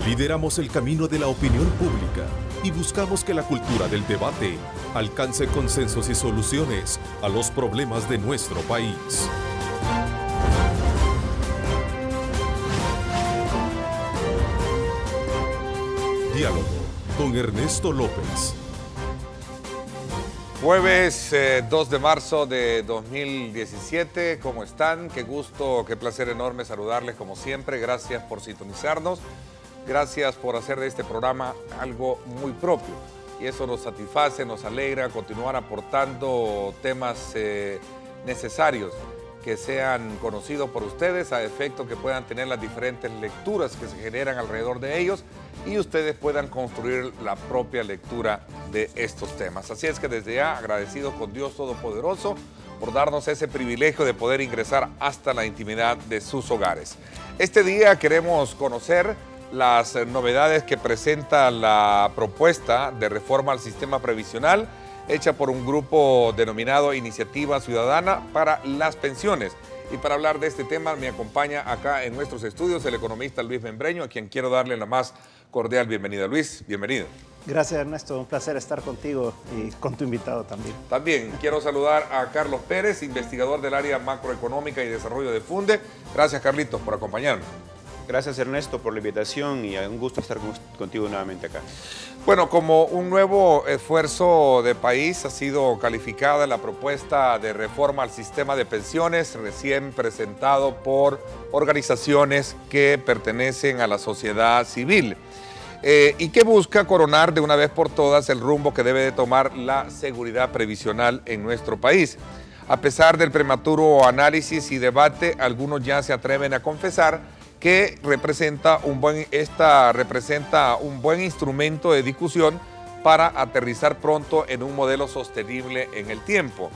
Lideramos el camino de la opinión pública y buscamos que la cultura del debate alcance consensos y soluciones a los problemas de nuestro país. Diálogo con Ernesto López. Jueves 2 de marzo de 2017, ¿cómo están? Qué gusto, qué placer enorme saludarles como siempre. Gracias por sintonizarnos, gracias por hacer de este programa algo muy propio. Y eso nos satisface, nos alegra continuar aportando temas necesarios que sean conocidos por ustedes, a efecto que puedan tener las diferentes lecturas que se generan alrededor de ellos y ustedes puedan construir la propia lectura de estos temas. Así es que desde ya, agradecido con Dios Todopoderoso por darnos ese privilegio de poder ingresar hasta la intimidad de sus hogares. Este día queremos conocer las novedades que presenta la propuesta de reforma al sistema previsional hecha por un grupo denominado Iniciativa Ciudadana para las Pensiones. Y para hablar de este tema me acompaña acá en nuestros estudios el economista Luis Membreño, a quien quiero darle la más cordial bienvenida. Luis, bienvenido. Gracias, Ernesto, un placer estar contigo y con tu invitado también. También quiero saludar a Carlos Pérez, investigador del área macroeconómica y desarrollo de Funde. Gracias, Carlitos, por acompañarnos. Gracias, Ernesto, por la invitación y un gusto estar contigo nuevamente acá. Bueno, como un nuevo esfuerzo de país ha sido calificada la propuesta de reforma al sistema de pensiones recién presentado por organizaciones que pertenecen a la sociedad civil y que busca coronar de una vez por todas el rumbo que debe de tomar la seguridad previsional en nuestro país. A pesar del prematuro análisis y debate, algunos ya se atreven a confesar que esta representa un buen instrumento de discusión para aterrizar pronto en un modelo sostenible en el tiempo.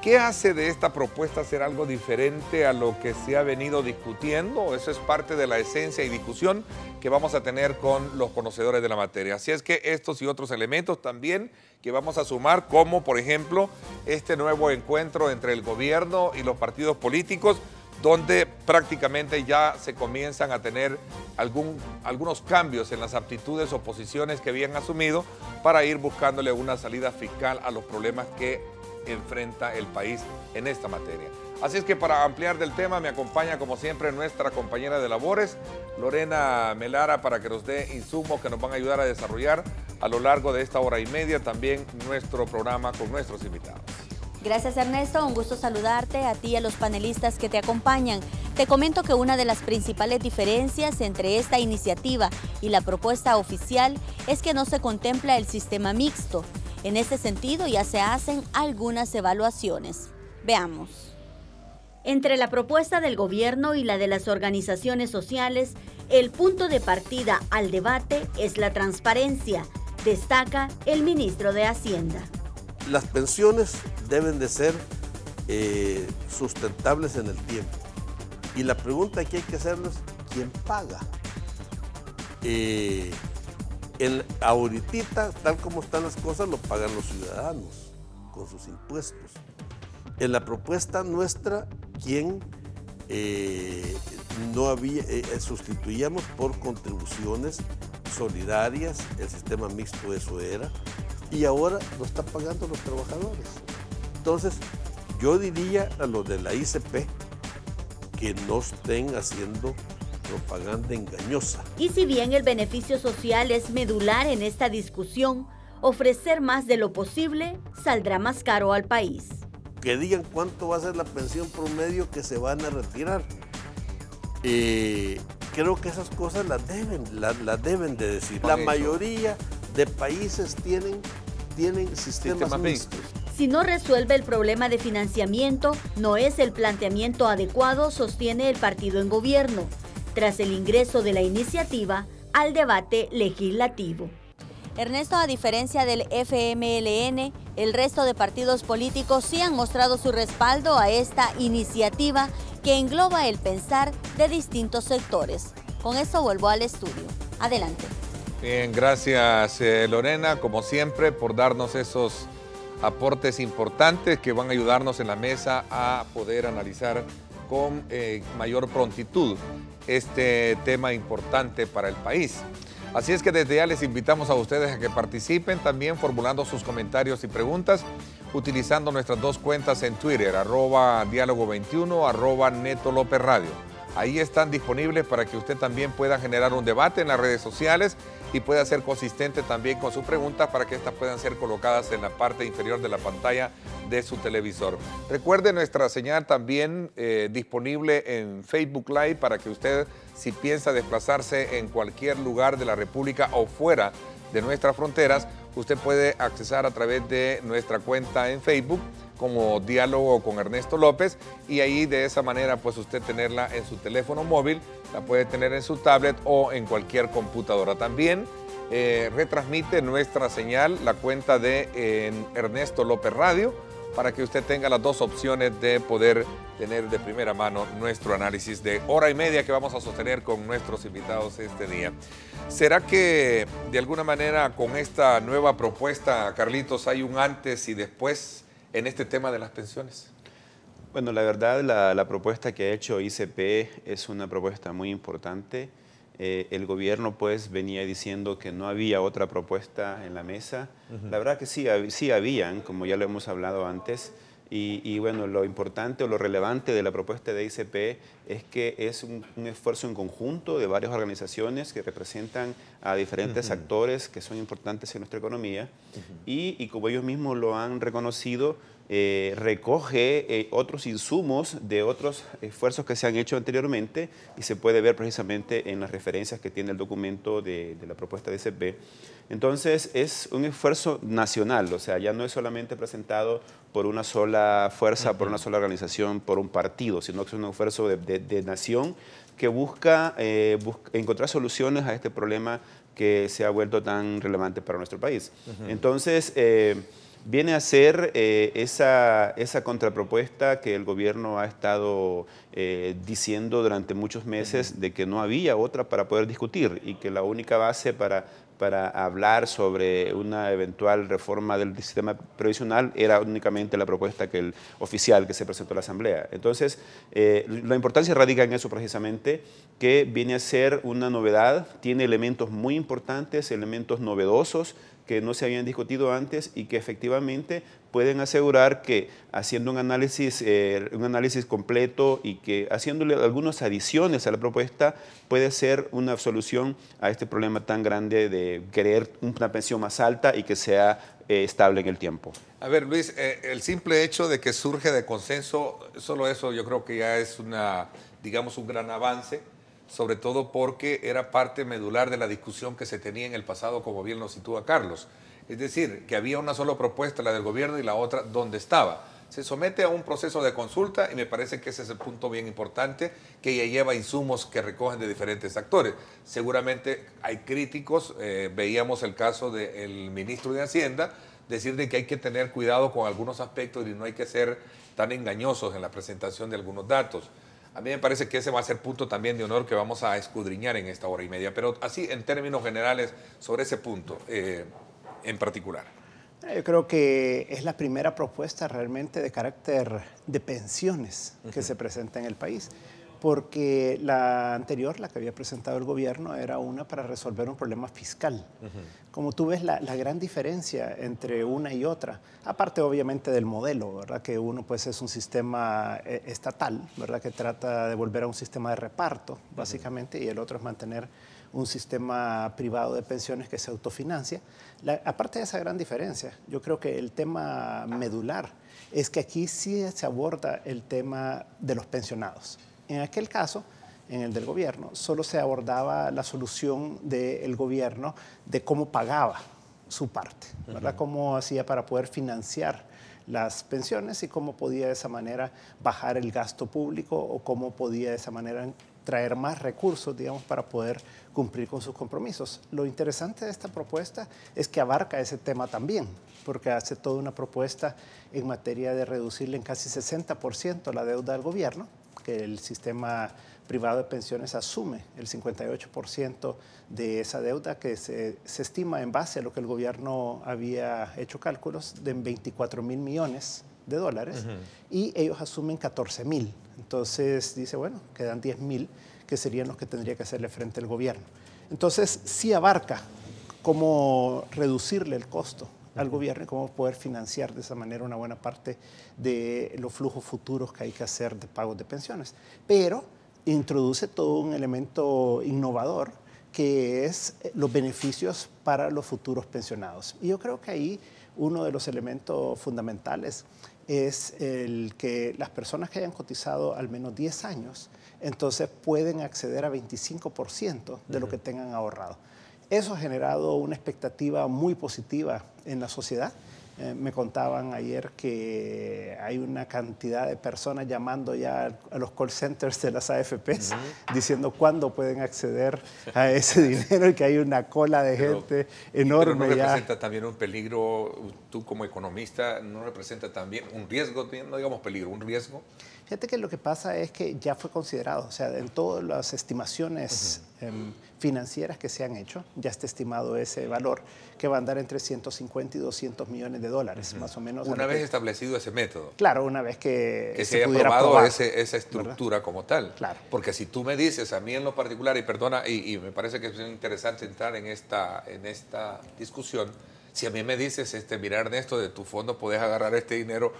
¿Qué hace de esta propuesta ser algo diferente a lo que se ha venido discutiendo? Eso es parte de la esencia y discusión que vamos a tener con los conocedores de la materia. Así es que estos y otros elementos también que vamos a sumar, como por ejemplo este nuevo encuentro entre el gobierno y los partidos políticos, donde prácticamente ya se comienzan a tener algunos cambios en las aptitudes o posiciones que habían asumido para ir buscándole una salida fiscal a los problemas que enfrenta el país en esta materia. Así es que para ampliar del tema me acompaña como siempre nuestra compañera de labores, Lorena Melara, para que nos dé insumos que nos van a ayudar a desarrollar a lo largo de esta hora y media también nuestro programa con nuestros invitados. Gracias, Ernesto, un gusto saludarte a ti y a los panelistas que te acompañan. Te comento que una de las principales diferencias entre esta iniciativa y la propuesta oficial es que no se contempla el sistema mixto. En este sentido ya se hacen algunas evaluaciones. Veamos. Entre la propuesta del gobierno y la de las organizaciones sociales, el punto de partida al debate es la transparencia, destaca el ministro de Hacienda. Las pensiones deben de ser sustentables en el tiempo. Y la pregunta que hay que hacernos, ¿quién paga? Ahorita, tal como están las cosas, lo pagan los ciudadanos con sus impuestos. En la propuesta nuestra, ¿quién sustituíamos por contribuciones solidarias? El sistema mixto eso era. Y ahora lo están pagando los trabajadores. Entonces, yo diría a los de la ICP que no estén haciendo propaganda engañosa. Y si bien el beneficio social es medular en esta discusión, ofrecer más de lo posible saldrá más caro al país. Que digan cuánto va a ser la pensión promedio que se van a retirar. Creo que esas cosas las deben de decir. La mayoría de países tienen sistemas mixtos. Si no resuelve el problema de financiamiento, no es el planteamiento adecuado, sostiene el partido en gobierno, tras el ingreso de la iniciativa al debate legislativo. Ernesto, a diferencia del FMLN, el resto de partidos políticos sí han mostrado su respaldo a esta iniciativa que engloba el pensar de distintos sectores. Con esto vuelvo al estudio. Adelante. Bien, gracias Lorena, como siempre, por darnos esos aportes importantes que van a ayudarnos en la mesa a poder analizar con mayor prontitud. este tema importante para el país. Así es que desde ya les invitamos a ustedes a que participen también formulando sus comentarios y preguntas utilizando nuestras dos cuentas en Twitter, @diálogo21, @NetoLópezRadio. Ahí están disponibles para que usted también pueda generar un debate en las redes sociales y pueda ser consistente también con sus preguntas para que estas puedan ser colocadas en la parte inferior de la pantalla de su televisor. Recuerde nuestra señal también disponible en Facebook Live para que usted, si piensa desplazarse en cualquier lugar de la República o fuera de nuestras fronteras, usted puede accesar a través de nuestra cuenta en Facebook como Diálogo con Ernesto López, y ahí de esa manera pues usted tenerla en su teléfono móvil, la puede tener en su tablet o en cualquier computadora. También retransmite nuestra señal la cuenta de Ernesto López Radio, para que usted tenga las dos opciones de poder tener de primera mano nuestro análisis de hora y media que vamos a sostener con nuestros invitados este día. ¿Será que de alguna manera con esta nueva propuesta, Carlitos, hay un antes y después en este tema de las pensiones? Bueno, la verdad, la propuesta que ha hecho ICP es una propuesta muy importante. El gobierno pues venía diciendo que no había otra propuesta en la mesa. La verdad que sí habían, como ya lo hemos hablado antes, y bueno, lo importante o lo relevante de la propuesta de ICP es que es un esfuerzo en conjunto de varias organizaciones que representan a diferentes actores que son importantes en nuestra economía, y como ellos mismos lo han reconocido, recoge otros insumos de otros esfuerzos que se han hecho anteriormente, y se puede ver precisamente en las referencias que tiene el documento de la propuesta de ICP. Entonces es un esfuerzo nacional, o sea, ya no es solamente presentado por una sola fuerza, por una sola organización, por un partido, sino que es un esfuerzo de nación que busca encontrar soluciones a este problema que se ha vuelto tan relevante para nuestro país. Entonces, viene a ser esa contrapropuesta que el gobierno ha estado diciendo durante muchos meses, de que no había otra para poder discutir, y que la única base para hablar sobre una eventual reforma del sistema previsional era únicamente la propuesta oficial que se presentó a la Asamblea. Entonces, la importancia radica en eso precisamente, que viene a ser una novedad, tiene elementos muy importantes, elementos novedosos que no se habían discutido antes, y que efectivamente pueden asegurar que haciendo un análisis completo y que haciéndole algunas adiciones a la propuesta puede ser una solución a este problema tan grande de querer una pensión más alta y que sea estable en el tiempo. A ver, Luis, el simple hecho de que surge de consenso, solo eso yo creo que ya es digamos, un gran avance, sobre todo porque era parte medular de la discusión que se tenía en el pasado, como bien lo sitúa Carlos. Es decir, que había una sola propuesta, la del gobierno, y la otra, ¿dónde estaba? Se somete a un proceso de consulta, y me parece que ese es el punto bien importante, que ya lleva insumos que recogen de diferentes actores. Seguramente hay críticos, veíamos el caso del ministro de Hacienda, decir de que hay que tener cuidado con algunos aspectos y no hay que ser tan engañosos en la presentación de algunos datos. A mí me parece que ese va a ser punto también de honor que vamos a escudriñar en esta hora y media, pero así en términos generales sobre ese punto en particular. Yo creo que es la primera propuesta realmente de carácter de pensiones que se presenta en el país, porque la anterior, la que había presentado el gobierno, era una para resolver un problema fiscal. Como tú ves, la gran diferencia entre una y otra, aparte obviamente del modelo, ¿verdad? Que uno pues es un sistema estatal, ¿verdad? Que trata de volver a un sistema de reparto, básicamente, y el otro es mantener un sistema privado de pensiones que se autofinancia. Aparte de esa gran diferencia, yo creo que el tema medular es que aquí sí se aborda el tema de los pensionados. En aquel caso, en el del gobierno, solo se abordaba la solución del gobierno de cómo pagaba su parte, ¿verdad? Cómo hacía para poder financiar las pensiones y cómo podía de esa manera bajar el gasto público, o cómo podía de esa manera traer más recursos, digamos, para poder cumplir con sus compromisos. Lo interesante de esta propuesta es que abarca ese tema también, porque hace toda una propuesta en materia de reducirle en casi 60% la deuda del gobierno, que el sistema privado de pensiones asume el 58% de esa deuda, que se estima en base a lo que el gobierno había hecho cálculos de 24.000 millones de dólares, y ellos asumen 14.000. Entonces dice, bueno, quedan 10.000 que serían los que tendría que hacerle frente el gobierno. Entonces, sí abarca cómo reducirle el costo al gobierno y cómo poder financiar de esa manera una buena parte de los flujos futuros que hay que hacer de pagos de pensiones. Pero introduce todo un elemento innovador que es los beneficios para los futuros pensionados. Y yo creo que ahí uno de los elementos fundamentales es el que las personas que hayan cotizado al menos 10 años, entonces pueden acceder a 25% de lo que tengan ahorrado. Eso ha generado una expectativa muy positiva en la sociedad. Me contaban ayer que hay una cantidad de personas llamando ya a los call centers de las AFPs diciendo cuándo pueden acceder a ese dinero y que hay una cola de gente enorme. Pero ¿no ya representa también un peligro, tú como economista, no representa también un riesgo, no digamos peligro, un riesgo? Fíjate que lo que pasa es que ya fue considerado, o sea, en todas las estimaciones financieras que se han hecho, ya está estimado ese valor que va a andar entre 150 y 200 millones de dólares, más o menos. Una vez establecido ese método. Claro, una vez que se haya probado esa estructura, ¿verdad?, como tal. Claro. Porque si tú me dices, a mí en lo particular, y perdona, y me parece que es interesante entrar en esta discusión, si a mí me dices, mira Ernesto, de tu fondo puedes agarrar este dinero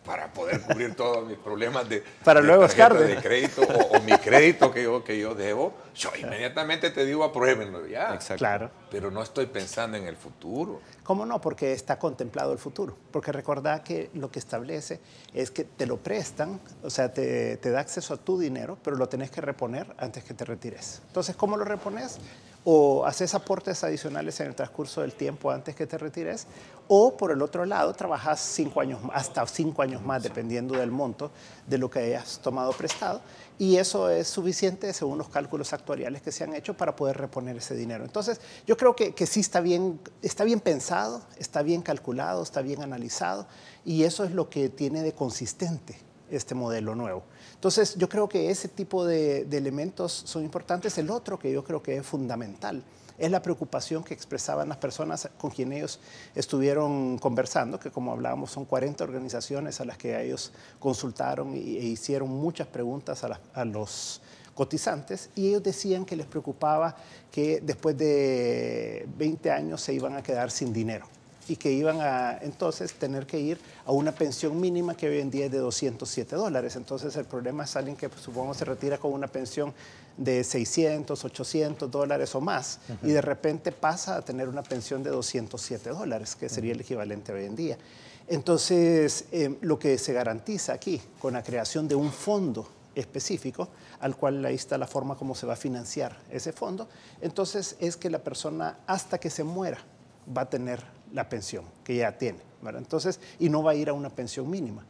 para poder cubrir todos mis problemas de tarjeta de crédito o mi crédito que yo debo, yo inmediatamente te digo apruébenlo ya. Exacto. Claro. Pero no estoy pensando en el futuro. ¿Cómo no? Porque está contemplado el futuro. Porque recordá que lo que establece es que te lo prestan, o sea, te da acceso a tu dinero, pero lo tenés que reponer antes que te retires. Entonces, ¿cómo lo repones? O haces aportes adicionales en el transcurso del tiempo antes que te retires, o por el otro lado trabajas 5 años, hasta 5 años más, dependiendo del monto de lo que hayas tomado prestado, y eso es suficiente según los cálculos actuariales que se han hecho para poder reponer ese dinero. Entonces, yo creo que sí está bien pensado, está bien calculado, está bien analizado, y eso es lo que tiene de consistente este modelo nuevo. Entonces, yo creo que ese tipo de elementos son importantes. El otro que yo creo que es fundamental es la preocupación que expresaban las personas con quienes ellos estuvieron conversando, que como hablábamos son 40 organizaciones a las que ellos consultaron e hicieron muchas preguntas a los cotizantes, y ellos decían que les preocupaba que después de 20 años se iban a quedar sin dinero y que iban a entonces tener que ir a una pensión mínima que hoy en día es de $207. Entonces el problema es alguien que supongo se retira con una pensión de $600, $800 o más, y de repente pasa a tener una pensión de $207, que sería el equivalente hoy en día. Entonces, lo que se garantiza aquí con la creación de un fondo específico, al cual ahí está la forma como se va a financiar ese fondo, entonces es que la persona hasta que se muera va a tener la pensión que ya tiene, ¿verdad? Entonces, y no va a ir a una pensión mínima.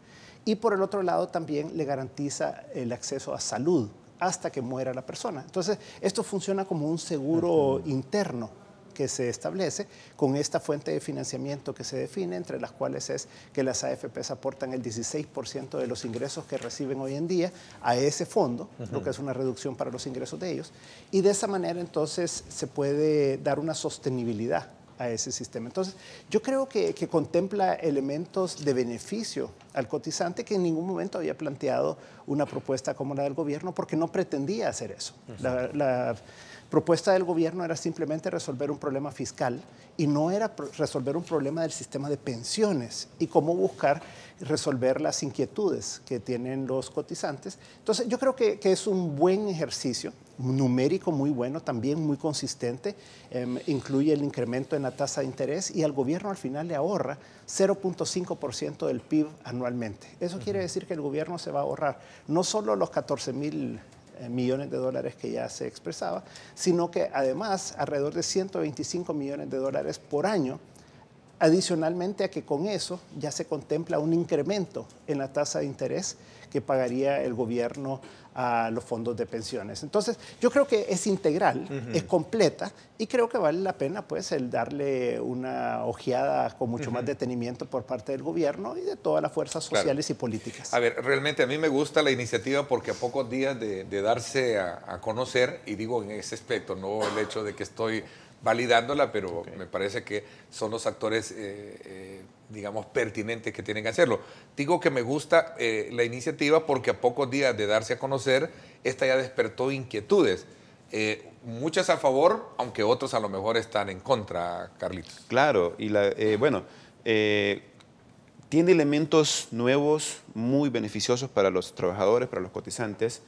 Y por el otro lado también le garantiza el acceso a salud hasta que muera la persona. Entonces, esto funciona como un seguro interno que se establece con esta fuente de financiamiento que se define, entre las cuales es que las AFPs aportan el 16% de los ingresos que reciben hoy en día a ese fondo, lo que es una reducción para los ingresos de ellos, y de esa manera entonces se puede dar una sostenibilidad a ese sistema. Entonces, yo creo que contempla elementos de beneficio al cotizante que en ningún momento había planteado una propuesta como la del gobierno, porque no pretendía hacer eso. La propuesta del gobierno era simplemente resolver un problema fiscal y no era resolver un problema del sistema de pensiones y cómo buscar resolver las inquietudes que tienen los cotizantes. Entonces, yo creo que es un buen ejercicio, numérico muy bueno, también muy consistente, incluye el incremento en la tasa de interés y al gobierno al final le ahorra 0.5% del PIB anualmente. Eso quiere decir que el gobierno se va a ahorrar no solo los 14.000 millones de dólares que ya se expresaba, sino que además alrededor de 125 millones de dólares por año, adicionalmente a que con eso ya se contempla un incremento en la tasa de interés que pagaría el gobierno a los fondos de pensiones. Entonces, yo creo que es integral, es completa, y creo que vale la pena pues el darle una ojeada con mucho más detenimiento por parte del gobierno y de todas las fuerzas sociales y políticas. A ver, realmente a mí me gusta la iniciativa porque a pocos días de darse a conocer, y digo en ese aspecto, no el hecho de que estoy validándola, pero me parece que son los actores digamos, pertinentes que tienen que hacerlo. Digo que me gusta la iniciativa porque a pocos días de darse a conocer, esta ya despertó inquietudes. Muchas a favor, aunque otros a lo mejor están en contra, Carlitos. Claro, y tiene elementos nuevos muy beneficiosos para los trabajadores, para los cotizantes.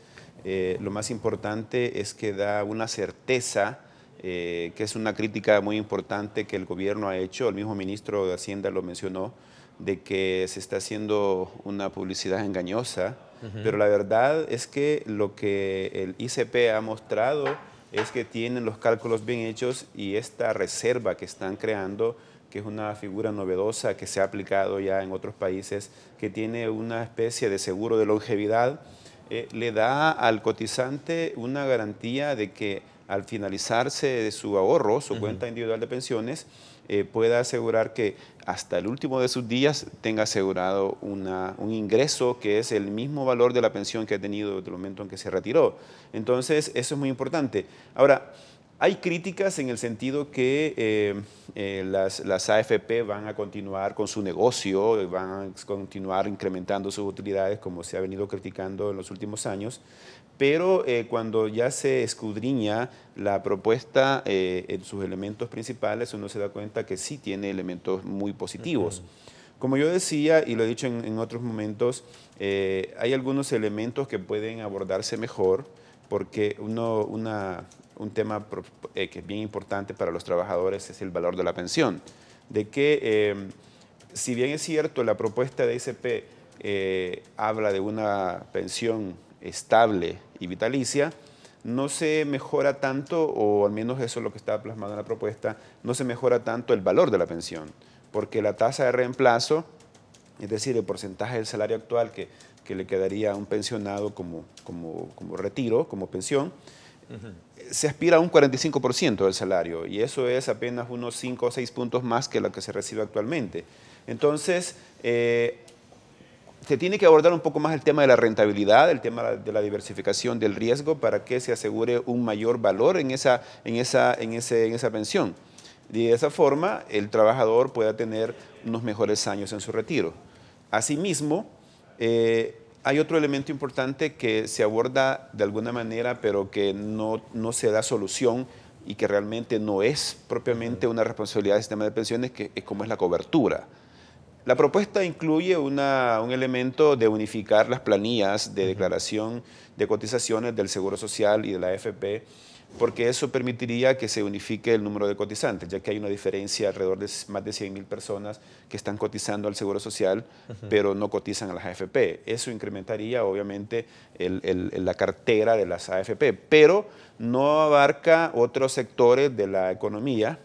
Lo más importante es que da una certeza, que es una crítica muy importante que el gobierno ha hecho. El mismo ministro de Hacienda lo mencionó, de que se está haciendo una publicidad engañosa, pero la verdad es que lo que el ICP ha mostrado es que tienen los cálculos bien hechos, y esta reserva que están creando, que es una figura novedosa que se ha aplicado ya en otros países, que tiene una especie de seguro de longevidad, le da al cotizante una garantía de que al finalizarse de su ahorro, su cuenta individual de pensiones, pueda asegurar que hasta el último de sus días tenga asegurado un ingreso que es el mismo valor de la pensión que ha tenido desde el momento en que se retiró. Entonces, eso es muy importante. Ahora, hay críticas en el sentido que las AFP van a continuar con su negocio, van a continuar incrementando sus utilidades, como se ha venido criticando en los últimos años, pero cuando ya se escudriña la propuesta en sus elementos principales, uno se da cuenta que sí tiene elementos muy positivos. Como yo decía, y lo he dicho en otros momentos, hay algunos elementos que pueden abordarse mejor, porque un tema que es bien importante para los trabajadores es el valor de la pensión. De que, si bien es cierto, la propuesta de ICP habla de una pensión estable y vitalicia, no se mejora tanto, o al menos eso es lo que está plasmado en la propuesta, no se mejora tanto el valor de la pensión, porque la tasa de reemplazo, es decir, el porcentaje del salario actual que le quedaría a un pensionado como retiro, como pensión, se aspira a un 45% del salario, y eso es apenas unos 5 o 6 puntos más que lo que se recibe actualmente. Entonces, se tiene que abordar un poco más el tema de la rentabilidad, el tema de la diversificación del riesgo, para que se asegure un mayor valor en esa pensión. Y de esa forma, el trabajador pueda tener unos mejores años en su retiro. Asimismo, hay otro elemento importante que se aborda de alguna manera, pero que no se da solución, y que realmente no es propiamente una responsabilidad del sistema de pensiones, que es como es la cobertura. La propuesta incluye un elemento de unificar las planillas de declaración de cotizaciones del Seguro Social y de la AFP, porque eso permitiría que se unifique el número de cotizantes, ya que hay una diferencia alrededor de más de 100.000 personas que están cotizando al Seguro Social, pero no cotizan a las AFP. Eso incrementaría, obviamente, la cartera de las AFP, pero no abarca otros sectores de la economía.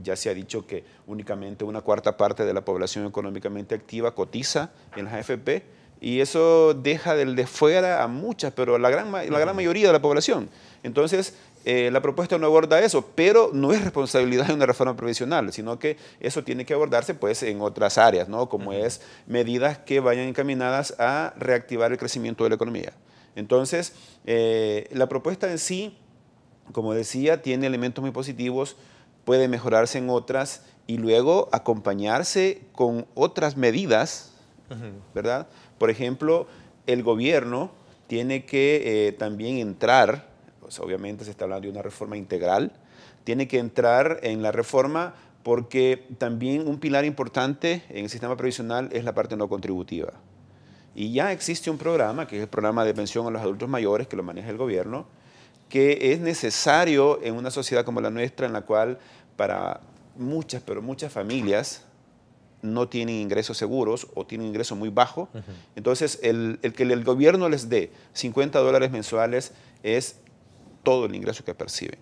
Ya se ha dicho que únicamente una cuarta parte de la población económicamente activa cotiza en las AFP, y eso deja de fuera a muchas, pero la gran mayoría de la población. Entonces, la propuesta no aborda eso, pero no es responsabilidad de una reforma previsional, sino que eso tiene que abordarse pues en otras áreas, ¿no? Como es medidas que vayan encaminadas a reactivar el crecimiento de la economía. Entonces, la propuesta en sí, como decía, tiene elementos muy positivos, puede mejorarse en otras y luego acompañarse con otras medidas, ¿verdad? Por ejemplo, el gobierno tiene que también entrar, pues obviamente se está hablando de una reforma integral, tiene que entrar en la reforma, porque también un pilar importante en el sistema previsional es la parte no contributiva. Y ya existe un programa, que es el programa de pensión a los adultos mayores, que lo maneja el gobierno, que es necesario en una sociedad como la nuestra, en la cual para muchas, pero muchas familias no tienen ingresos seguros o tienen ingresos muy bajos. Entonces, el que el gobierno les dé $50 mensuales es todo el ingreso que perciben.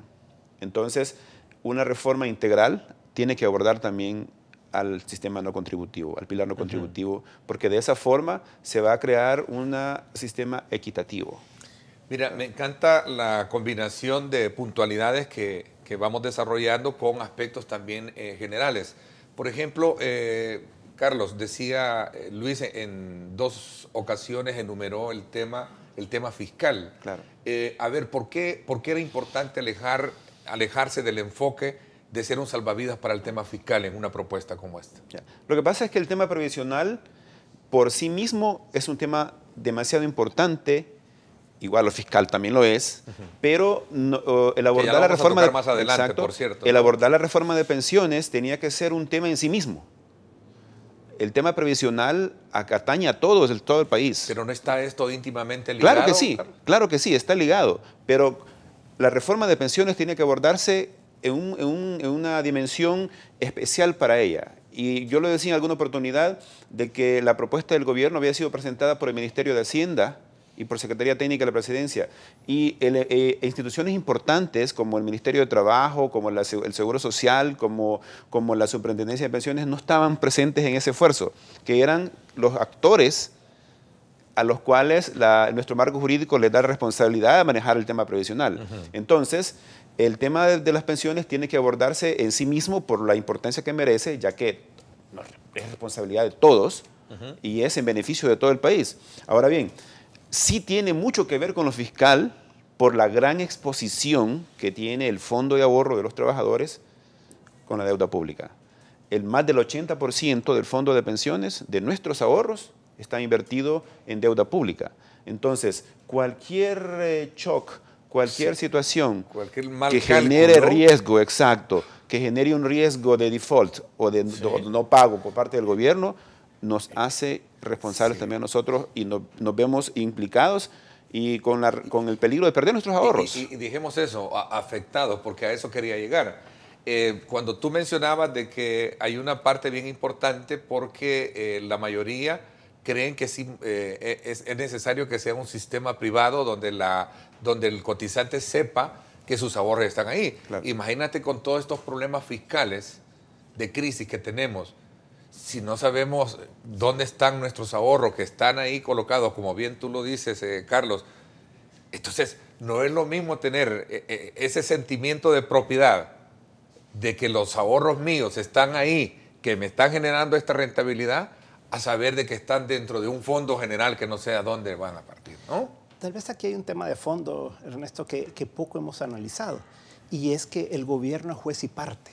Entonces, una reforma integral tiene que abordar también al sistema no contributivo, al pilar no contributivo, porque de esa forma se va a crear un sistema equitativo. Mira, me encanta la combinación de puntualidades que vamos desarrollando con aspectos también generales. Por ejemplo, Carlos, decía Luis, en 2 ocasiones enumeró el tema fiscal. Claro. A ver, ¿por qué era importante alejarse del enfoque de ser un salvavidas para el tema fiscal en una propuesta como esta? Ya. Lo que pasa es que el tema previsional por sí mismo es un tema demasiado importante, igual lo fiscal también lo es, pero el abordar la reforma más adelante, exacto, por cierto, el ¿no? abordar la reforma de pensiones tenía que ser un tema en sí mismo. El tema previsional atañe a todos, todo el país. Pero ¿no está esto íntimamente ligado? Claro que sí, está ligado, pero la reforma de pensiones tiene que abordarse en una dimensión especial para ella. Y yo lo decía en alguna oportunidad de que la propuesta del gobierno había sido presentada por el Ministerio de Hacienda y por Secretaría Técnica de la Presidencia. Y instituciones importantes como el Ministerio de Trabajo, como el Seguro Social, como la Superintendencia de Pensiones, no estaban presentes en ese esfuerzo, que eran los actores a los cuales nuestro marco jurídico les da responsabilidad de manejar el tema previsional. Entonces, el tema de las pensiones tiene que abordarse en sí mismo por la importancia que merece, ya que es responsabilidad de todos y es en beneficio de todo el país. Ahora bien, sí tiene mucho que ver con lo fiscal por la gran exposición que tiene el fondo de ahorro de los trabajadores con la deuda pública. Más del 80% del fondo de pensiones de nuestros ahorros está invertido en deuda pública. Entonces, cualquier shock, cualquier situación cualquier mal que cálculo, genere riesgo, exacto, que genere un riesgo de default o de no pago por parte del gobierno, nos hace responsables también a nosotros y nos vemos implicados y con el peligro de perder nuestros ahorros. Y dijimos eso, afectados, porque a eso quería llegar. Cuando tú mencionabas de que hay una parte bien importante porque la mayoría creen que sí, es necesario que sea un sistema privado donde el cotizante sepa que sus ahorros están ahí. Claro. Imagínate con todos estos problemas fiscales de crisis que tenemos, si no sabemos dónde están nuestros ahorros, que están ahí colocados, como bien tú lo dices, Carlos, entonces no es lo mismo tener ese sentimiento de propiedad, de que los ahorros míos están ahí, que me están generando esta rentabilidad, a saber de que están dentro de un fondo general que no sé a dónde van a partir, ¿no? Tal vez aquí hay un tema de fondo, Ernesto, que poco hemos analizado, y es que el gobierno es juez y parte.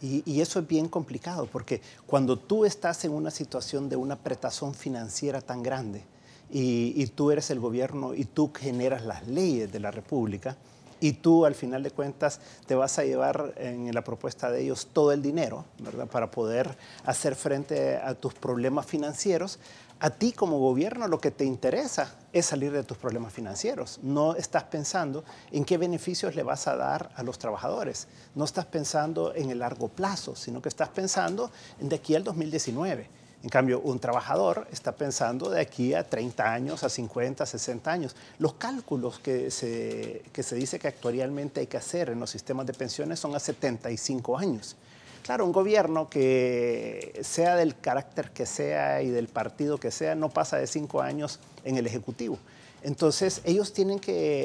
Y eso es bien complicado, porque cuando tú estás en una situación de una apretazón financiera tan grande, y tú eres el gobierno y tú generas las leyes de la República, y tú al final de cuentas te vas a llevar en la propuesta de ellos todo el dinero, ¿verdad?, para poder hacer frente a tus problemas financieros. A ti como gobierno lo que te interesa es salir de tus problemas financieros. No estás pensando en qué beneficios le vas a dar a los trabajadores. No estás pensando en el largo plazo, sino que estás pensando en de aquí al 2019. En cambio, un trabajador está pensando de aquí a 30 años, a 50, 60 años. Los cálculos que se dice que actualmente hay que hacer en los sistemas de pensiones son a 75 años. Claro, un gobierno que sea del carácter que sea y del partido que sea, no pasa de 5 años en el Ejecutivo. Entonces, ellos tienen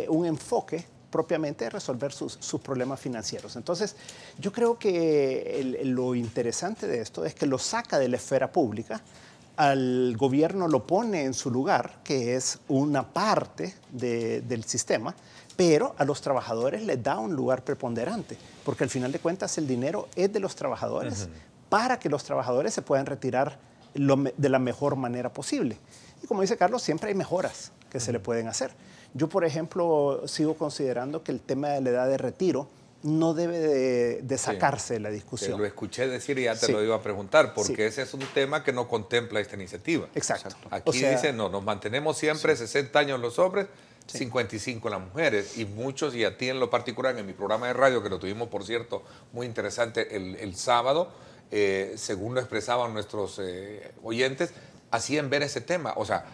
un enfoque propiamente de resolver sus problemas financieros. Entonces, yo creo que lo interesante de esto es que lo saca de la esfera pública, al gobierno lo pone en su lugar, que es una parte del sistema, pero a los trabajadores les da un lugar preponderante, porque al final de cuentas el dinero es de los trabajadores para que los trabajadores se puedan retirar de la mejor manera posible. Y como dice Carlos, siempre hay mejoras que se le pueden hacer. Yo, por ejemplo, sigo considerando que el tema de la edad de retiro no debe de sacarse de la discusión. Te lo escuché decir y ya te lo iba a preguntar, porque ese es un tema que no contempla esta iniciativa. Exacto. Aquí dice, no, nos mantenemos siempre 60 años los hombres, 55 las mujeres, y muchos, y a ti en lo particular, en mi programa de radio, que lo tuvimos, por cierto, muy interesante el sábado, según lo expresaban nuestros oyentes, hacían ver ese tema. O sea,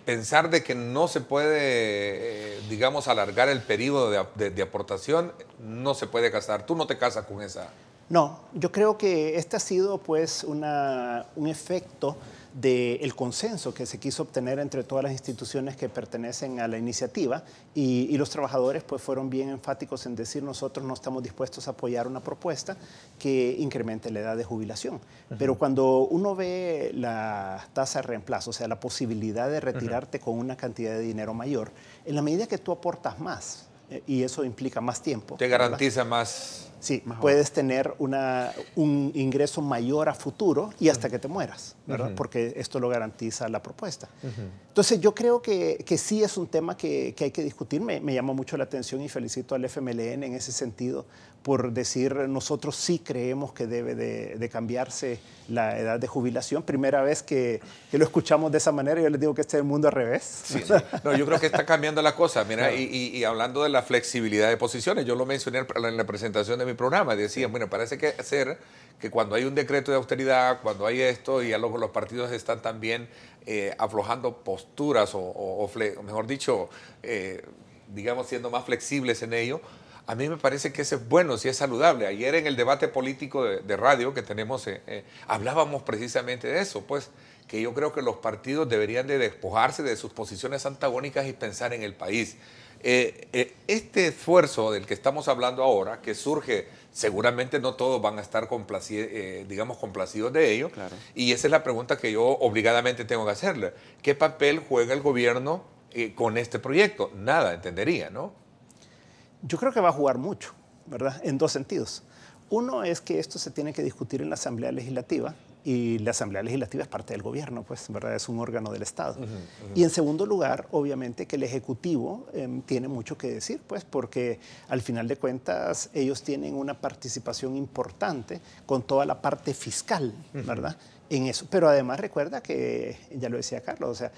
pensar de que no se puede, digamos, alargar el periodo de aportación, no se puede casar. Tú no te casas con esa. No, yo creo que este ha sido pues un efecto del consenso que se quiso obtener entre todas las instituciones que pertenecen a la iniciativa, y los trabajadores pues fueron bien enfáticos en decir: nosotros no estamos dispuestos a apoyar una propuesta que incremente la edad de jubilación. Pero cuando uno ve la tasa de reemplazo, o sea, la posibilidad de retirarte con una cantidad de dinero mayor, en la medida que tú aportas más, y eso implica más tiempo, te garantiza más Sí, puedes tener un ingreso mayor a futuro y hasta que te mueras, ¿verdad? Porque esto lo garantiza la propuesta. Entonces yo creo que sí es un tema que hay que discutir. Me llama mucho la atención y felicito al FMLN en ese sentido por decir nosotros sí creemos que debe de cambiarse la edad de jubilación. Primera vez que lo escuchamos de esa manera, yo les digo que este es el mundo al revés. Sí, sí. No, yo creo que está cambiando la cosa. Mira, claro. y hablando de la flexibilidad de posiciones, yo lo mencioné en la presentación de mi programa, decía, bueno, parece que ser que cuando hay un decreto de austeridad, cuando hay esto y ya los partidos están también aflojando posturas o mejor dicho, digamos, siendo más flexibles en ello. A mí me parece que eso es bueno, sí es saludable. Ayer en el debate político de radio que tenemos, hablábamos precisamente de eso, pues que yo creo que los partidos deberían de despojarse de sus posiciones antagónicas y pensar en el país. Este esfuerzo del que estamos hablando ahora, que surge, seguramente no todos van a estar complacidos de ello, claro. Y esa es la pregunta que yo obligadamente tengo que hacerle. ¿Qué papel juega el gobierno con este proyecto? Nada, entendería, ¿no? Yo creo que va a jugar mucho, ¿verdad? En dos sentidos. Uno es que esto se tiene que discutir en la Asamblea Legislativa y la Asamblea Legislativa es parte del gobierno, pues, ¿verdad? Es un órgano del Estado. Y en segundo lugar, obviamente, que el Ejecutivo tiene mucho que decir, pues, porque al final de cuentas ellos tienen una participación importante con toda la parte fiscal, ¿verdad? En eso. Pero además recuerda que, ya lo decía Carlos, o sea,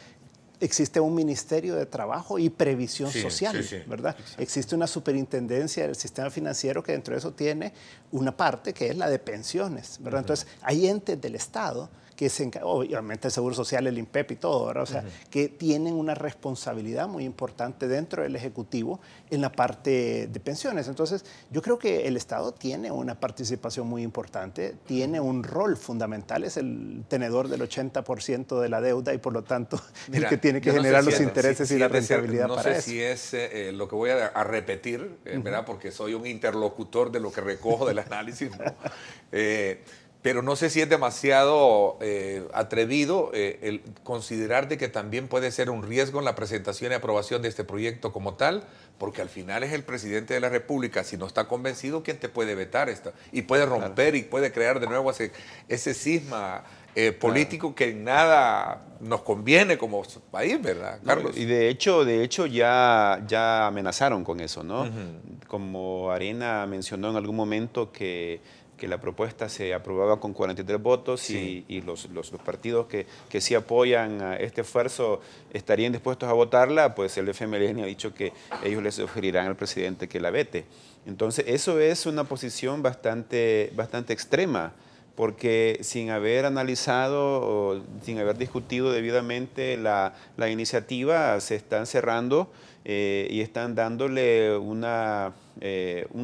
existe un Ministerio de Trabajo y Previsión Social, ¿verdad? Exacto. Existe una superintendencia del sistema financiero que dentro de eso tiene una parte que es la de pensiones, ¿verdad? Entonces, hay entes del Estado que se encargan, obviamente el Seguro Social, el INPEP y todo, ¿verdad? O sea, que tienen una responsabilidad muy importante dentro del Ejecutivo en la parte de pensiones. Entonces, yo creo que el Estado tiene una participación muy importante, tiene un rol fundamental, es el tenedor del 80% de la deuda y por lo tanto el que tiene que generar los intereses y la rentabilidad para eso. No sé si es lo que voy a repetir, ¿verdad? Porque soy un interlocutor de lo que recojo del análisis, ¿no? Pero no sé si es demasiado atrevido el considerar de que también puede ser un riesgo en la presentación y aprobación de este proyecto como tal, porque al final es el presidente de la República, si no está convencido, ¿quién te puede vetar esto? Y puede romper y puede crear de nuevo ese cisma político que en nada nos conviene como país, ¿verdad, Carlos? No, y de hecho ya amenazaron con eso, ¿no? Como Arena mencionó en algún momento que la propuesta se aprobaba con 43 votos y los partidos que sí apoyan a este esfuerzo estarían dispuestos a votarla, pues el FMLN ha dicho que ellos les sugerirán al presidente que la vete. Entonces, eso es una posición bastante extrema, porque sin haber analizado o sin haber discutido debidamente la iniciativa, se están cerrando y están dándole un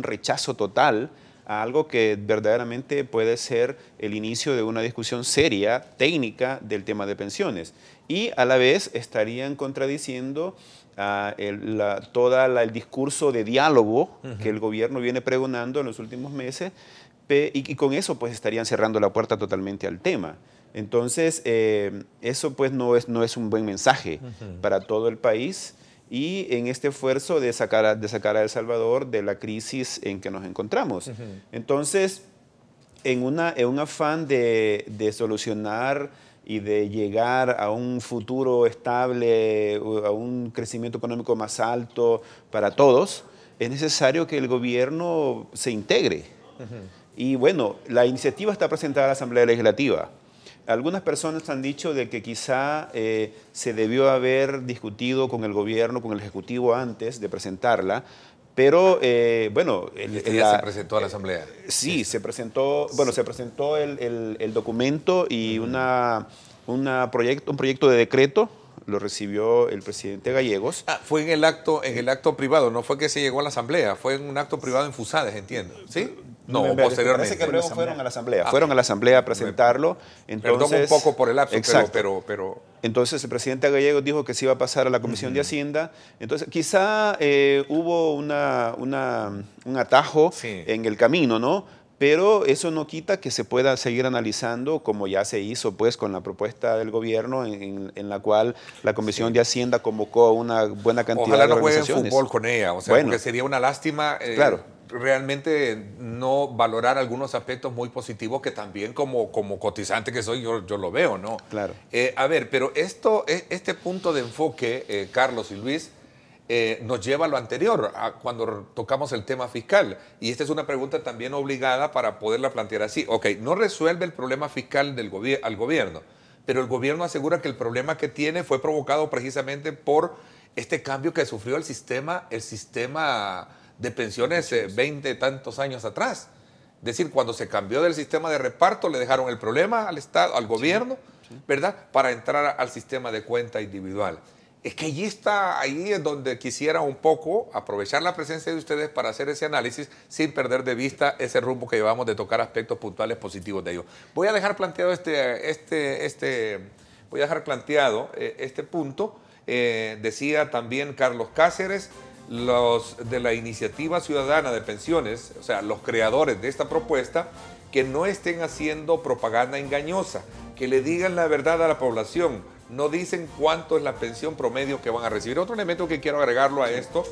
rechazo total a algo que verdaderamente puede ser el inicio de una discusión seria, técnica, del tema de pensiones. Y a la vez estarían contradiciendo todo el discurso de diálogo que el gobierno viene pregonando en los últimos meses, y con eso pues estarían cerrando la puerta totalmente al tema. Entonces, eso pues no es un buen mensaje para todo el país, y en este esfuerzo de sacar a El Salvador de la crisis en que nos encontramos. Entonces, en un afán de solucionar y de llegar a un futuro estable, a un crecimiento económico más alto para todos, es necesario que el gobierno se integre. Y bueno, la iniciativa está presentada a la Asamblea Legislativa. Algunas personas han dicho de que quizá se debió haber discutido con el gobierno, con el Ejecutivo antes de presentarla, pero bueno... ya se presentó a la Asamblea. Sí, se presentó, bueno, se presentó el documento y un proyecto de decreto, lo recibió el presidente Gallegos. Fue en el acto privado, no fue que se llegó a la Asamblea, fue en un acto privado en Fusades, entiendo, ¿sí? No, posteriormente. Parece que luego fueron a la Asamblea. Fueron a la Asamblea a presentarlo. Entonces, perdón un poco por el lapso, pero... Entonces el presidente Gallegos dijo que se iba a pasar a la Comisión de Hacienda. Entonces quizá hubo un atajo en el camino, ¿no? Pero eso no quita que se pueda seguir analizando, como ya se hizo pues con la propuesta del gobierno, en la cual la Comisión de Hacienda convocó una buena cantidad de organizaciones. Ojalá no jueguen fútbol con ella, o sea, porque sería una lástima... claro. realmente no valorar algunos aspectos muy positivos que también como cotizante que soy yo lo veo, ¿no? Claro. A ver, pero este punto de enfoque, Carlos y Luis, nos lleva a lo anterior, a cuando tocamos el tema fiscal. Y esta es una pregunta también obligada para poderla plantear así. Ok, no resuelve el problema fiscal al gobierno, pero el gobierno asegura que el problema que tiene fue provocado precisamente por este cambio que sufrió el sistema de pensiones 20 y tantos años atrás. Es decir, cuando se cambió del sistema de reparto, le dejaron el problema al Estado, al gobierno, sí. ¿Verdad? Para entrar al sistema de cuenta individual. Es que ahí es donde quisiera un poco aprovechar la presencia de ustedes para hacer ese análisis sin perder de vista ese rumbo que llevamos de tocar aspectos puntuales positivos de ello. Voy a dejar planteado este punto. Decía también Carlos Cáceres, los de la Iniciativa Ciudadana de Pensiones, o sea, los creadores de esta propuesta, que no estén haciendo propaganda engañosa, que le digan la verdad a la población. No dicen cuánto es la pensión promedio que van a recibir. Otro elemento que quiero agregarlo a esto,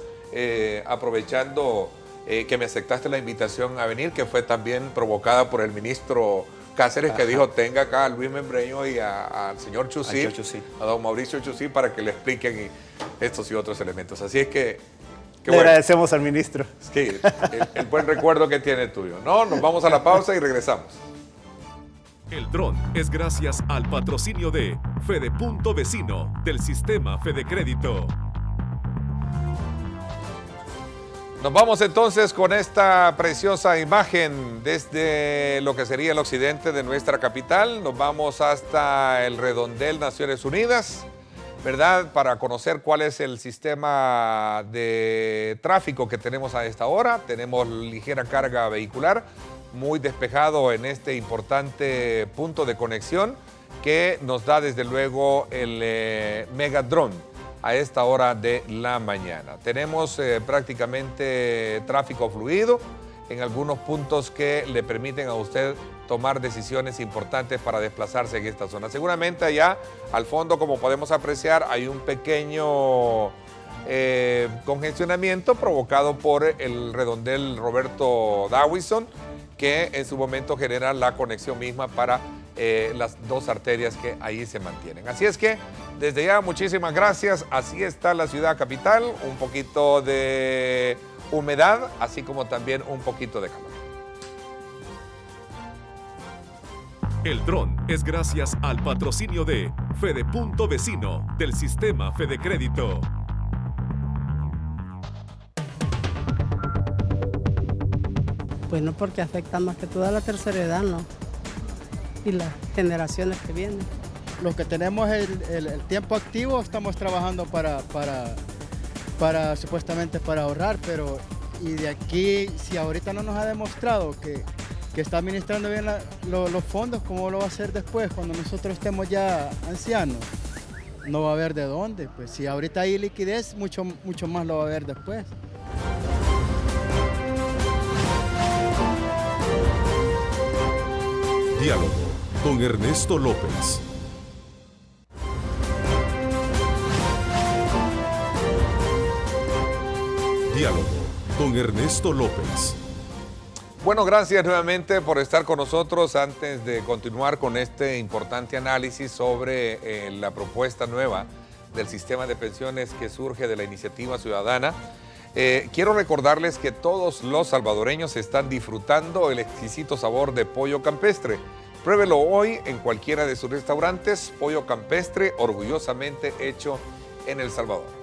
aprovechando que me aceptaste la invitación a venir, que fue también provocada por el ministro Cáceres, que dijo, tenga acá a Luis Membreño y al señor Chusí, a don Mauricio Chusí, para que le expliquen estos y otros elementos. Así es que le agradecemos al ministro. Sí, el buen recuerdo que tiene tuyo. No, nos vamos a la pausa y regresamos. El dron es gracias al patrocinio de Fede Punto Vecino del sistema Fede Crédito. Nos vamos entonces con esta preciosa imagen desde lo que sería el occidente de nuestra capital. Nos vamos hasta el redondel Naciones Unidas, ¿verdad? Para conocer cuál es el sistema de tráfico que tenemos a esta hora. Tenemos ligera carga vehicular, muy despejado en este importante punto de conexión que nos da desde luego el Megadron a esta hora de la mañana. Tenemos prácticamente tráfico fluido en algunos puntos que le permiten a usted tomar decisiones importantes para desplazarse en esta zona. Seguramente allá al fondo, como podemos apreciar, hay un pequeño congestionamiento provocado por el redondel Roberto Dawison, que en su momento genera la conexión misma para las dos arterias que ahí se mantienen. Así es que, desde ya, muchísimas gracias. Así está la ciudad capital, un poquito de humedad, así como también un poquito de calor. El dron es gracias al patrocinio de Fede Punto Vecino del sistema Fede Crédito. Bueno, porque afecta más que toda la tercera edad, ¿no? Y las generaciones que vienen. Los que tenemos el tiempo activo estamos trabajando para supuestamente para ahorrar, pero y de aquí, si ahorita no nos ha demostrado que está administrando bien los fondos, ¿cómo lo va a hacer después cuando nosotros estemos ya ancianos? No va a haber de dónde, pues si ahorita hay liquidez, mucho más lo va a haber después. Diálogo con Ernesto López. Diálogo con Ernesto López. Bueno, gracias nuevamente por estar con nosotros. Antes de continuar con este importante análisis sobre la propuesta nueva del sistema de pensiones que surge de la Iniciativa Ciudadana, quiero recordarles que todos los salvadoreños están disfrutando el exquisito sabor de pollo campestre. Pruébelo hoy en cualquiera de sus restaurantes. Pollo campestre, orgullosamente hecho en El Salvador.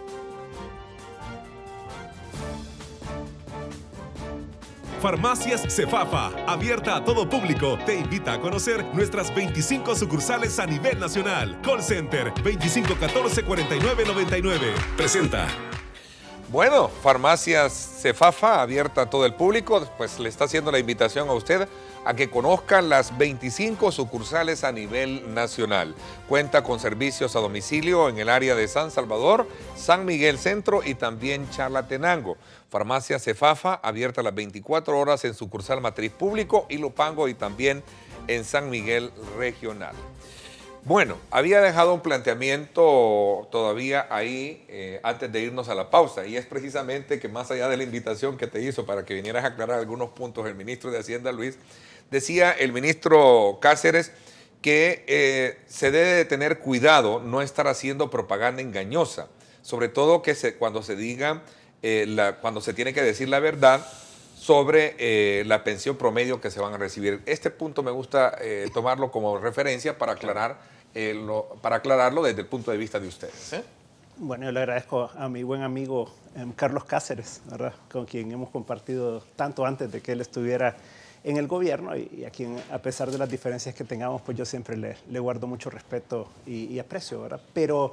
Farmacias Cefafa, abierta a todo público, te invita a conocer nuestras 25 sucursales a nivel nacional. Call Center 2514-4999. Presenta. Bueno, Farmacias Cefafa, abierta a todo el público, pues le está haciendo la invitación a usted a que conozcan las 25 sucursales a nivel nacional. Cuenta con servicios a domicilio en el área de San Salvador, San Miguel Centro y también Chalatenango. Farmacia Cefafa, abierta las 24 horas en sucursal matriz público y Lupango y también en San Miguel Regional. Bueno, había dejado un planteamiento todavía ahí antes de irnos a la pausa, y es precisamente que más allá de la invitación que te hizo para que vinieras a aclarar algunos puntos el ministro de Hacienda, Luis, decía el ministro Cáceres que se debe de tener cuidado no estar haciendo propaganda engañosa, sobre todo que cuando se diga, cuando se tiene que decir la verdad sobre la pensión promedio que se van a recibir. Este punto me gusta tomarlo como referencia para aclararlo desde el punto de vista de ustedes. Bueno, yo le agradezco a mi buen amigo Carlos Cáceres, ¿verdad?, con quien hemos compartido tanto antes de que él estuviera en el gobierno, y a quien, a pesar de las diferencias que tengamos, pues yo siempre le guardo mucho respeto y aprecio, ¿verdad? Pero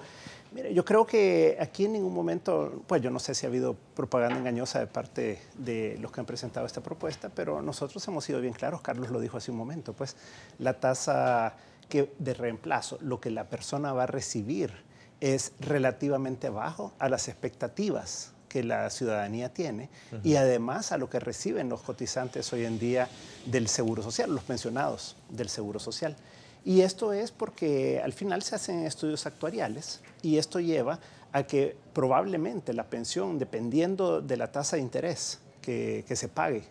mire, yo creo que aquí en ningún momento, pues yo no sé si ha habido propaganda engañosa de parte de los que han presentado esta propuesta, pero nosotros hemos sido bien claros, Carlos lo dijo hace un momento, pues la tasa de reemplazo, lo que la persona va a recibir, es relativamente bajo a las expectativas que la ciudadanía tiene y además a lo que reciben los cotizantes hoy en día del Seguro Social, los pensionados del Seguro Social. Y esto es porque al final se hacen estudios actuariales y esto lleva a que probablemente la pensión, dependiendo de la tasa de interés que se pague,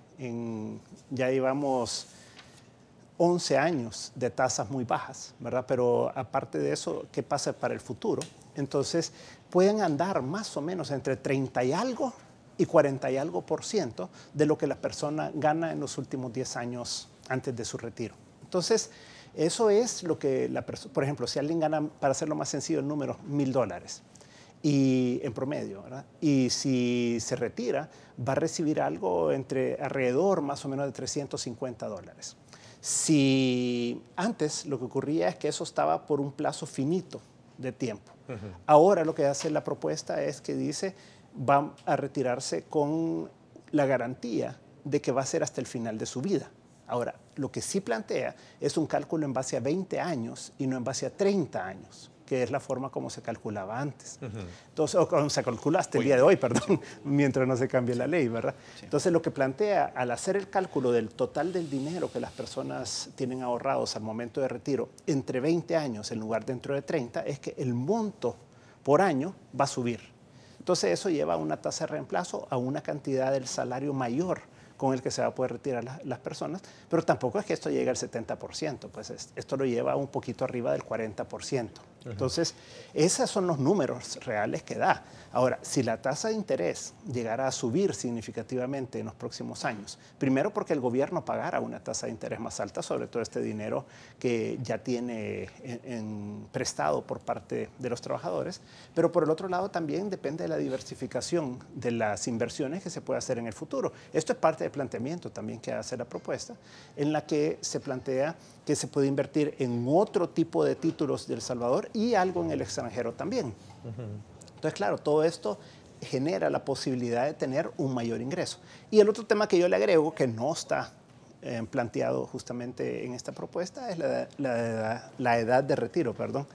ya llevamos 11 años de tasas muy bajas, ¿verdad? Pero aparte de eso, ¿qué pasa para el futuro? Entonces, pueden andar más o menos entre 30 y algo y 40 y algo % de lo que la persona gana en los últimos 10 años antes de su retiro. Entonces, eso es lo que la persona, por ejemplo, si alguien gana, para hacerlo más sencillo el número, $1,000 y en promedio, ¿verdad? Y si se retira, va a recibir algo alrededor más o menos de $350. Si antes lo que ocurría es que eso estaba por un plazo finito de tiempo. Ahora lo que hace la propuesta es que dice va a retirarse con la garantía de que va a ser hasta el final de su vida. Ahora, lo que sí plantea es un cálculo en base a 20 años y no en base a 30 años, que es la forma como se calculaba antes. Entonces, o como se calcula hasta el día de hoy, perdón, mientras no se cambie la ley, ¿verdad? Entonces, lo que plantea, al hacer el cálculo del total del dinero que las personas tienen ahorrados al momento de retiro, entre 20 años en lugar de dentro de 30, es que el monto por año va a subir. Entonces, eso lleva a una tasa de reemplazo, a una cantidad del salario mayor con el que se va a poder retirar las personas, pero tampoco es que esto llegue al 70%, pues esto lo lleva un poquito arriba del 40%. Entonces, esos son los números reales que da. Ahora, si la tasa de interés llegara a subir significativamente en los próximos años, primero porque el gobierno pagara una tasa de interés más alta sobre todo este dinero que ya tiene prestado por parte de los trabajadores, pero por el otro lado también depende de la diversificación de las inversiones que se puede hacer en el futuro. Esto es parte del planteamiento también que hace la propuesta, en la que se plantea que se puede invertir en otro tipo de títulos de El Salvador y algo en el extranjero también. Entonces, claro, todo esto genera la posibilidad de tener un mayor ingreso. Y el otro tema que yo le agrego, que no está planteado justamente en esta propuesta, es la edad de retiro, perdón.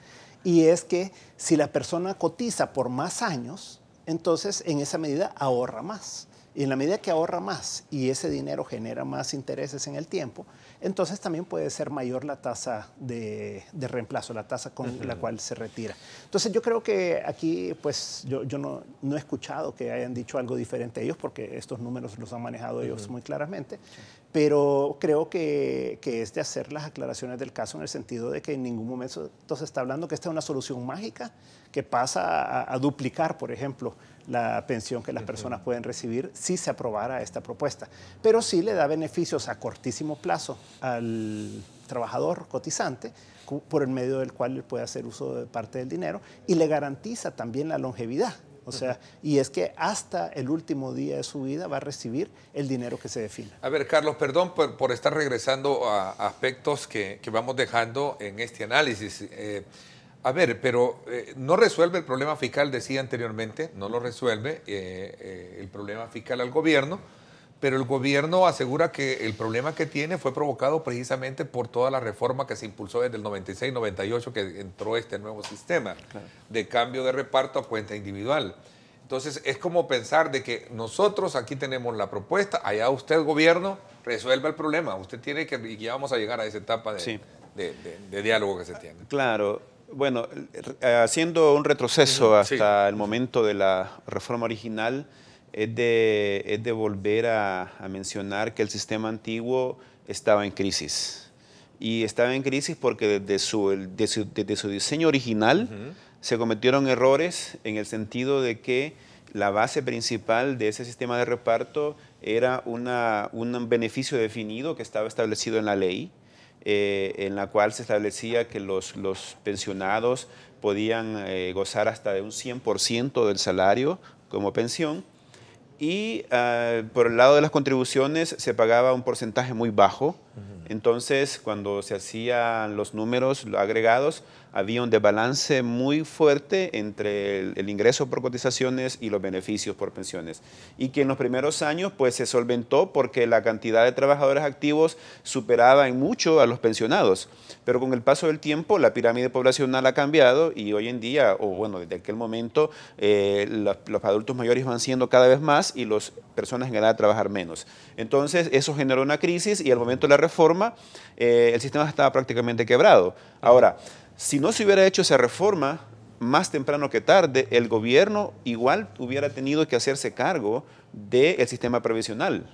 Y es que si la persona cotiza por más años, entonces en esa medida ahorra más. Y en la medida que ahorra más y ese dinero genera más intereses en el tiempo, entonces también puede ser mayor la tasa de reemplazo, la tasa con la cual se retira. Entonces yo creo que aquí, pues yo no he escuchado que hayan dicho algo diferente a ellos, porque estos números los han manejado ellos muy claramente, pero creo que es de hacer las aclaraciones del caso en el sentido de que en ningún momento se está hablando que esta es una solución mágica que pasa a duplicar, por ejemplo, la pensión que las personas pueden recibir si se aprobara esta propuesta. Pero sí le da beneficios a cortísimo plazo al trabajador cotizante, por el medio del cual él puede hacer uso de parte del dinero, y le garantiza también la longevidad. O sea, y es que hasta el último día de su vida va a recibir el dinero que se defina. A ver, Carlos, perdón por estar regresando a aspectos que vamos dejando en este análisis. A ver, pero no resuelve el problema fiscal, decía anteriormente, no lo resuelve el problema fiscal al gobierno, pero el gobierno asegura que el problema que tiene fue provocado precisamente por toda la reforma que se impulsó desde el 96-98 que entró este nuevo sistema de cambio de reparto a cuenta individual. Entonces es como pensar de que nosotros aquí tenemos la propuesta, allá usted gobierno resuelva el problema, usted tiene que, y ya vamos a llegar a esa etapa de diálogo que se tiene. Claro. Bueno, haciendo un retroceso hasta el momento de la reforma original, es de volver a mencionar que el sistema antiguo estaba en crisis. Y estaba en crisis porque desde su diseño original se cometieron errores en el sentido de que la base principal de ese sistema de reparto era un beneficio definido que estaba establecido en la ley, en la cual se establecía que los pensionados podían gozar hasta de un 100% del salario como pensión, y por el lado de las contribuciones se pagaba un porcentaje muy bajo. Entonces, cuando se hacían los números agregados, había un desbalance muy fuerte entre el ingreso por cotizaciones y los beneficios por pensiones. Y que en los primeros años pues, se solventó porque la cantidad de trabajadores activos superaba en mucho a los pensionados. Pero con el paso del tiempo, la pirámide poblacional ha cambiado y hoy en día, o bueno, desde aquel momento, los adultos mayores van siendo cada vez más y las personas en edad de trabajar menos. Entonces, eso generó una crisis y al momento de la reforma, el sistema estaba prácticamente quebrado. Ahora, si no se hubiera hecho esa reforma, más temprano que tarde, el gobierno igual hubiera tenido que hacerse cargo del sistema previsional.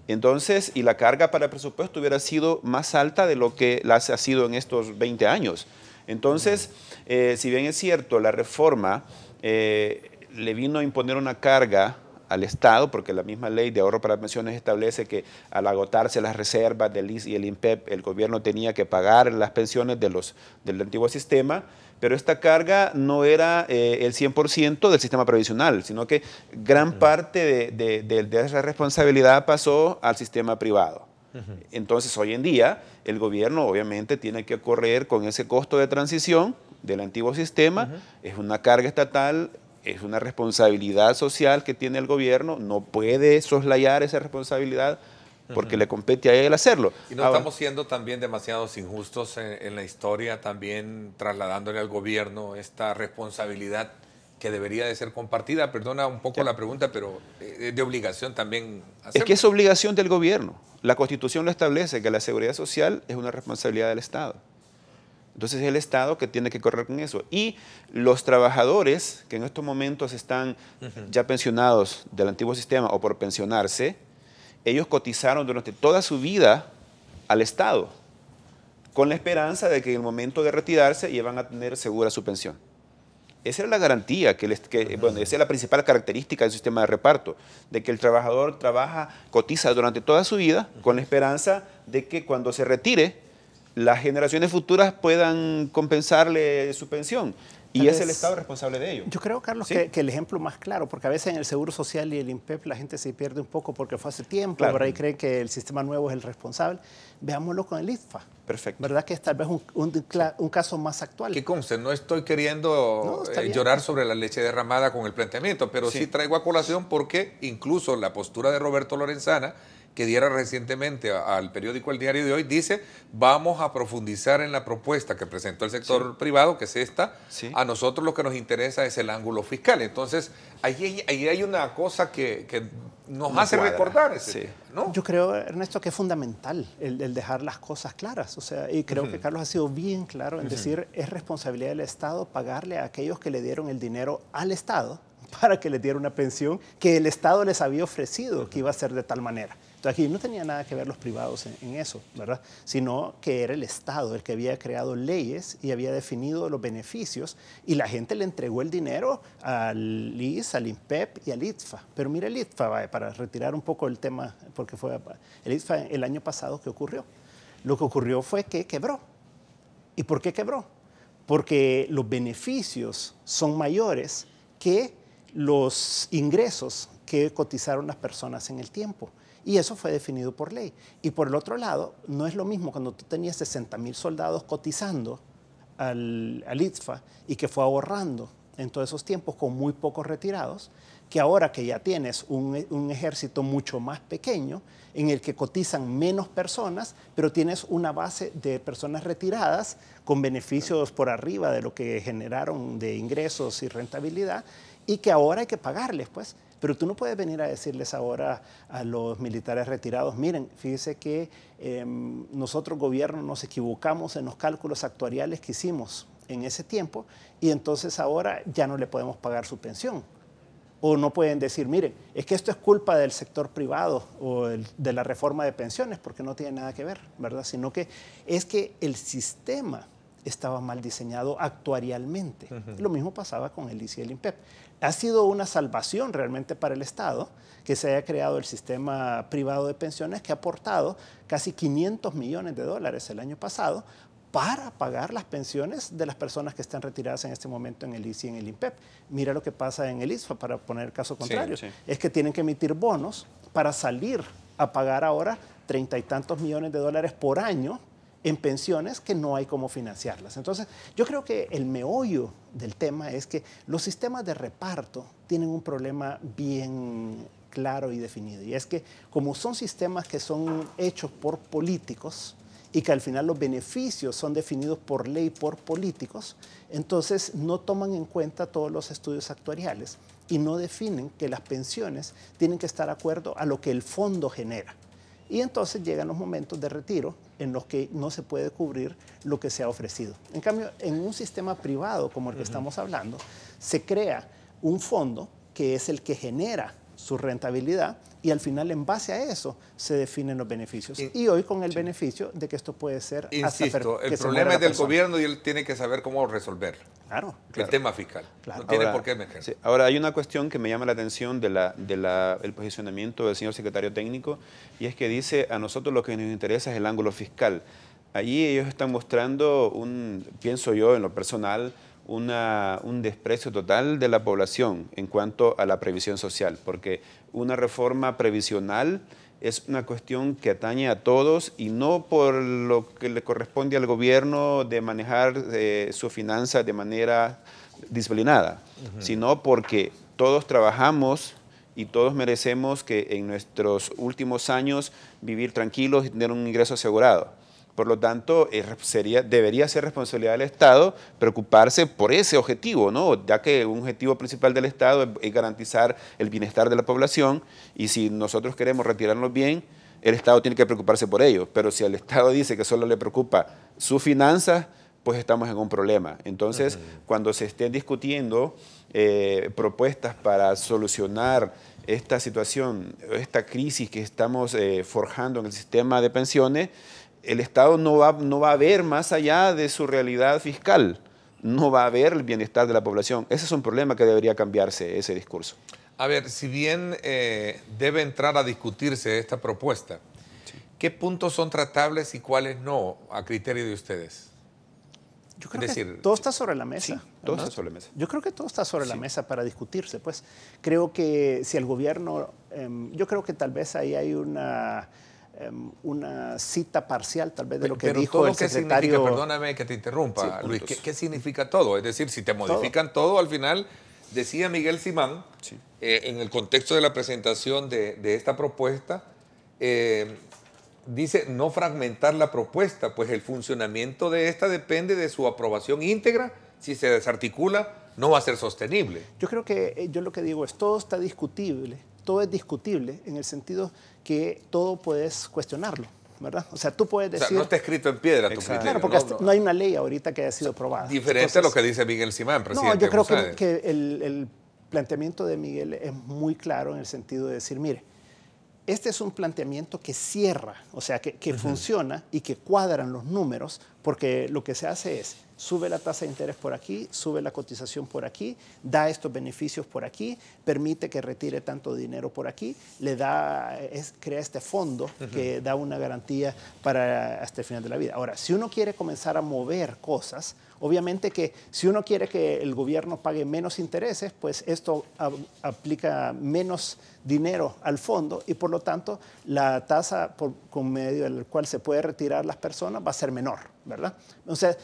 Entonces, y la carga para el presupuesto hubiera sido más alta de lo que ha sido en estos 20 años. Entonces, si bien es cierto, la reforma le vino a imponer una carga al Estado, porque la misma ley de ahorro para pensiones establece que al agotarse las reservas del IS y el INPEP, el gobierno tenía que pagar las pensiones del antiguo sistema, pero esta carga no era el 100% del sistema previsional, sino que gran parte de esa responsabilidad pasó al sistema privado. Entonces, hoy en día, el gobierno obviamente tiene que correr con ese costo de transición del antiguo sistema, es una carga estatal, es una responsabilidad social que tiene el gobierno, no puede soslayar esa responsabilidad porque le compete a él hacerlo. Y no estamos siendo también demasiados injustos en la historia, también trasladándole al gobierno esta responsabilidad que debería de ser compartida. Perdona un poco la pregunta, pero de obligación también hacerlo. Es que es obligación del gobierno. La Constitución lo establece, que la seguridad social es una responsabilidad del Estado. Entonces es el Estado que tiene que correr con eso. Y los trabajadores que en estos momentos están ya pensionados del antiguo sistema o por pensionarse, ellos cotizaron durante toda su vida al Estado, con la esperanza de que en el momento de retirarse iban a tener segura su pensión. Esa era la garantía, bueno, esa es la principal característica del sistema de reparto, de que el trabajador cotiza durante toda su vida con la esperanza de que cuando se retire, las generaciones futuras puedan compensarle su pensión. Y es el Estado responsable de ello. Yo creo, Carlos, ¿sí? que el ejemplo más claro, porque a veces en el Seguro Social y el INPEP la gente se pierde un poco porque fue hace tiempo, claro. ¿Verdad? Y cree que el sistema nuevo es el responsable. Veámoslo con el ITFA. Perfecto. ¿Verdad? Que es tal vez un caso más actual. Que conste, no estoy queriendo llorar sobre la leche derramada con el planteamiento, pero sí traigo a colación porque incluso la postura de Roberto Lorenzana, que diera recientemente al periódico El Diario de Hoy, dice, vamos a profundizar en la propuesta que presentó el sector privado, que es esta. A nosotros lo que nos interesa es el ángulo fiscal. Entonces, ahí hay una cosa que nos hace recordar ese tema, ¿no? Yo creo, Ernesto, que es fundamental el dejar las cosas claras. O sea, y creo que Carlos ha sido bien claro en decir, es responsabilidad del Estado pagarle a aquellos que le dieron el dinero al Estado para que les diera una pensión que el Estado les había ofrecido que iba a ser de tal manera. Entonces aquí no tenía nada que ver los privados en eso, ¿verdad? Sino que era el Estado el que había creado leyes y había definido los beneficios y la gente le entregó el dinero al IS, al INPEP y al ITFA. Pero mira el ITFA, para retirar un poco el tema, porque fue el ITFA el año pasado que ocurrió. Lo que ocurrió fue que quebró. ¿Y por qué quebró? Porque los beneficios son mayores que los ingresos que cotizaron las personas en el tiempo. Y eso fue definido por ley. Y por el otro lado, no es lo mismo cuando tú tenías 60,000 soldados cotizando al ITFA y que fue ahorrando en todos esos tiempos con muy pocos retirados, que ahora que ya tienes un ejército mucho más pequeño, en el que cotizan menos personas, pero tienes una base de personas retiradas con beneficios por arriba de lo que generaron de ingresos y rentabilidad, y que ahora hay que pagarles, pues. Pero tú no puedes venir a decirles ahora a los militares retirados, miren, fíjese que nosotros gobierno nos equivocamos en los cálculos actuariales que hicimos en ese tiempo y entonces ahora ya no le podemos pagar su pensión. O no pueden decir, miren, es que esto es culpa del sector privado o de la reforma de pensiones, porque no tiene nada que ver, ¿verdad? Sino que es que el sistema estaba mal diseñado actuarialmente. Lo mismo pasaba con el ICE y el INPEP. Ha sido una salvación realmente para el Estado que se haya creado el sistema privado de pensiones que ha aportado casi $500 millones el año pasado para pagar las pensiones de las personas que están retiradas en este momento en el ICE y en el INPEP. Mira lo que pasa en el ISFA, para poner el caso contrario. Sí, sí. Es que tienen que emitir bonos para salir a pagar ahora $30 y tantos millones por año en pensiones que no hay cómo financiarlas. Entonces, yo creo que el meollo del tema es que los sistemas de reparto tienen un problema bien claro y definido. Y es que como son sistemas que son hechos por políticos, y que al final los beneficios son definidos por ley por políticos, entonces no toman en cuenta todos los estudios actuariales y no definen que las pensiones tienen que estar de acuerdo a lo que el fondo genera. Y entonces llegan los momentos de retiro en los que no se puede cubrir lo que se ha ofrecido. En cambio, en un sistema privado como el que estamos hablando, se crea un fondo que es el que genera su rentabilidad y al final en base a eso se definen los beneficios. Y hoy con el beneficio de que esto puede ser... Insisto, el problema es del gobierno y él tiene que saber cómo resolverlo. Claro. El tema fiscal. Claro. No tiene por qué emerger. Sí. Ahora, hay una cuestión que me llama la atención del posicionamiento del señor secretario técnico, y es que dice, a nosotros lo que nos interesa es el ángulo fiscal. Allí ellos están mostrando, pienso yo en lo personal, un desprecio total de la población en cuanto a la previsión social, porque una reforma previsional es una cuestión que atañe a todos y no por lo que le corresponde al gobierno de manejar sus finanzas de manera disciplinada, sino porque todos trabajamos y todos merecemos que en nuestros últimos años vivir tranquilos y tener un ingreso asegurado. Por lo tanto, debería ser responsabilidad del Estado preocuparse por ese objetivo, ¿no? Ya que un objetivo principal del Estado es garantizar el bienestar de la población, y si nosotros queremos retirarnos bien, el Estado tiene que preocuparse por ello. Pero si el Estado dice que solo le preocupa sus finanzas, pues estamos en un problema. Entonces, cuando se estén discutiendo propuestas para solucionar esta situación, esta crisis que estamos forjando en el sistema de pensiones, el Estado no va a ver más allá de su realidad fiscal, no va a ver el bienestar de la población. Ese es un problema que debería cambiarse, ese discurso. A ver, si bien debe entrar a discutirse esta propuesta, ¿qué puntos son tratables y cuáles no, a criterio de ustedes? Yo creo que todo está sobre la mesa. Sí, todo está sobre la mesa. Yo creo que todo está sobre la mesa para discutirse. Pues creo que si el gobierno, yo creo que tal vez ahí hay una cita parcial tal vez de lo que dijo el secretario. Perdóname que te interrumpa, Luis, ¿qué significa todo? Es decir, si te modifican todo al final, decía Miguel Simán, en el contexto de la presentación de esta propuesta, dice no fragmentar la propuesta, pues el funcionamiento de esta depende de su aprobación íntegra. Si se desarticula, no va a ser sostenible. Yo creo que yo lo que digo es todo está discutible. Todo es discutible en el sentido que todo puedes cuestionarlo, ¿verdad? O sea, tú puedes decir... O sea, no está escrito en piedra tu criterio. Claro, porque no hay una ley ahorita que haya sido aprobada. Diferente Entonces, a lo que dice Miguel Simán, presidente. No, yo creo que el planteamiento de Miguel es muy claro en el sentido de decir, mire, este es un planteamiento que cierra, o sea, que funciona y que cuadran los números, porque lo que se hace es, sube la tasa de interés por aquí, sube la cotización por aquí, da estos beneficios por aquí, permite que retire tanto dinero por aquí, crea este fondo que da una garantía para hasta el final de la vida. Ahora, si uno quiere comenzar a mover cosas, obviamente que si uno quiere que el gobierno pague menos intereses, pues esto aplica menos dinero al fondo y por lo tanto la tasa con medio del cual se puede retirar las personas va a ser menor, ¿verdad? O sea,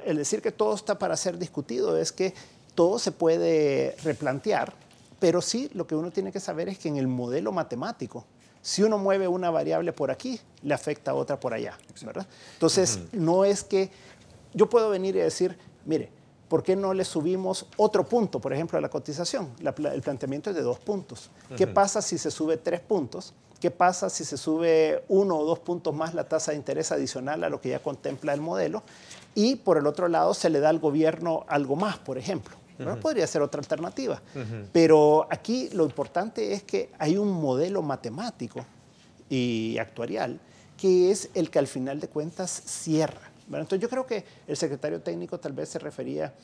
el decir que todo está para ser discutido es que todo se puede replantear, pero sí lo que uno tiene que saber es que en el modelo matemático, si uno mueve una variable por aquí, le afecta a otra por allá, ¿verdad? Entonces, no es que yo puedo venir y decir, mire, ¿por qué no le subimos otro punto, por ejemplo, a la cotización? El planteamiento es de 2 puntos. ¿Qué pasa si se sube 3 puntos? ¿Qué pasa si se sube 1 o 2 puntos más la tasa de interés adicional a lo que ya contempla el modelo? Y por el otro lado se le da al gobierno algo más, por ejemplo. ¿No? Podría ser otra alternativa. Pero aquí lo importante es que hay un modelo matemático y actuarial que es el que al final de cuentas cierra. Bueno, entonces yo creo que el secretario técnico tal vez se refería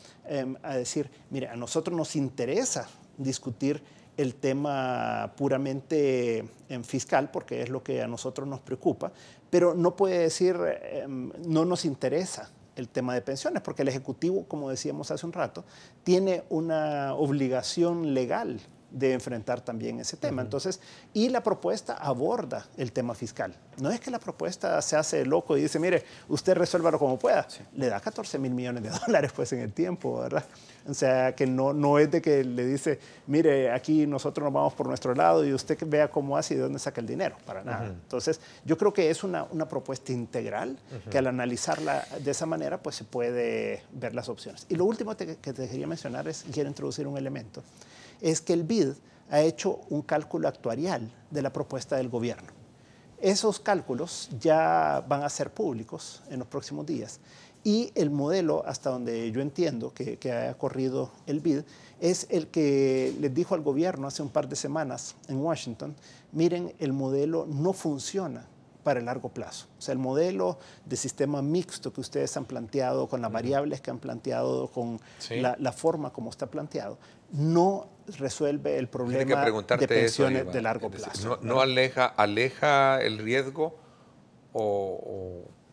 a decir, mire, a nosotros nos interesa discutir el tema puramente fiscal, porque es lo que a nosotros nos preocupa, pero no puede decir no nos interesa el tema de pensiones, porque el Ejecutivo, como decíamos hace un rato, tiene una obligación legal de enfrentar también ese tema. Entonces, y la propuesta aborda el tema fiscal. No es que la propuesta se hace loco y dice, mire, usted resuélvalo como pueda. Sí. Le da 14 mil millones de dólares pues en el tiempo, ¿verdad? O sea, que no es de que le dice, mire, aquí nosotros nos vamos por nuestro lado y usted vea cómo hace y de dónde saca el dinero, para nada. Entonces, yo creo que es una propuesta integral que al analizarla de esa manera, pues se puede ver las opciones. Y lo último que te quería mencionar es, quiero introducir un elemento, es que el BID ha hecho un cálculo actuarial de la propuesta del gobierno. Esos cálculos ya van a ser públicos en los próximos días. Y el modelo, hasta donde yo entiendo que ha corrido el BID, es el que les dijo al gobierno hace un par de semanas en Washington, miren, el modelo no funciona para el largo plazo. O sea, el modelo de sistema mixto que ustedes han planteado, con las variables que han planteado, con la forma como está planteado, no resuelve el problema de pensiones de largo plazo. ¿No aleja el riesgo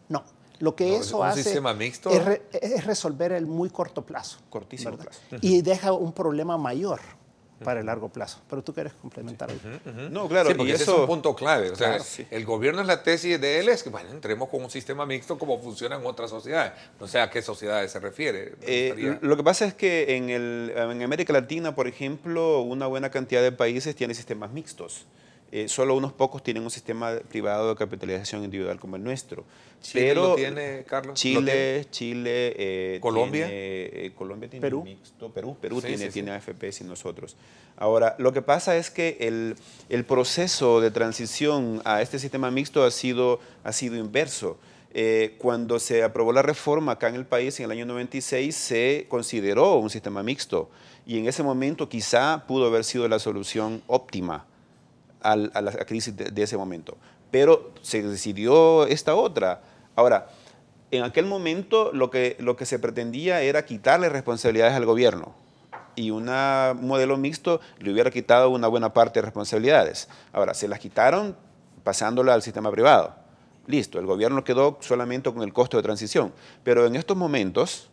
No. Lo que eso hace sistema mixto es resolver el muy corto plazo. Cortísimo plazo. Y deja un problema mayor para el largo plazo. Pero tú quieres complementar algo. No, claro, sí, porque ese es un punto clave. O sea, el gobierno, es la tesis de él es que, bueno, entremos con un sistema mixto como funciona en otras sociedades. No sé a qué sociedades se refiere. Lo que pasa es que en América Latina, por ejemplo, una buena cantidad de países tienen sistemas mixtos. Solo unos pocos tienen un sistema privado de capitalización individual como el nuestro. ¿Chile lo tiene, Carlos? Chile, ¿Colombia? Colombia tiene Perú. mixto, Perú tiene AFP sin nosotros. Ahora, lo que pasa es que el proceso de transición a este sistema mixto ha sido inverso. Cuando se aprobó la reforma acá en el país en el año 96 se consideró un sistema mixto y en ese momento quizá pudo haber sido la solución óptima a la crisis de ese momento. Pero se decidió esta otra. Ahora, en aquel momento lo que se pretendía era quitarle responsabilidades al gobierno y un modelo mixto le hubiera quitado una buena parte de responsabilidades. Ahora, se las quitaron pasándola al sistema privado. Listo, el gobierno quedó solamente con el costo de transición. Pero en estos momentos,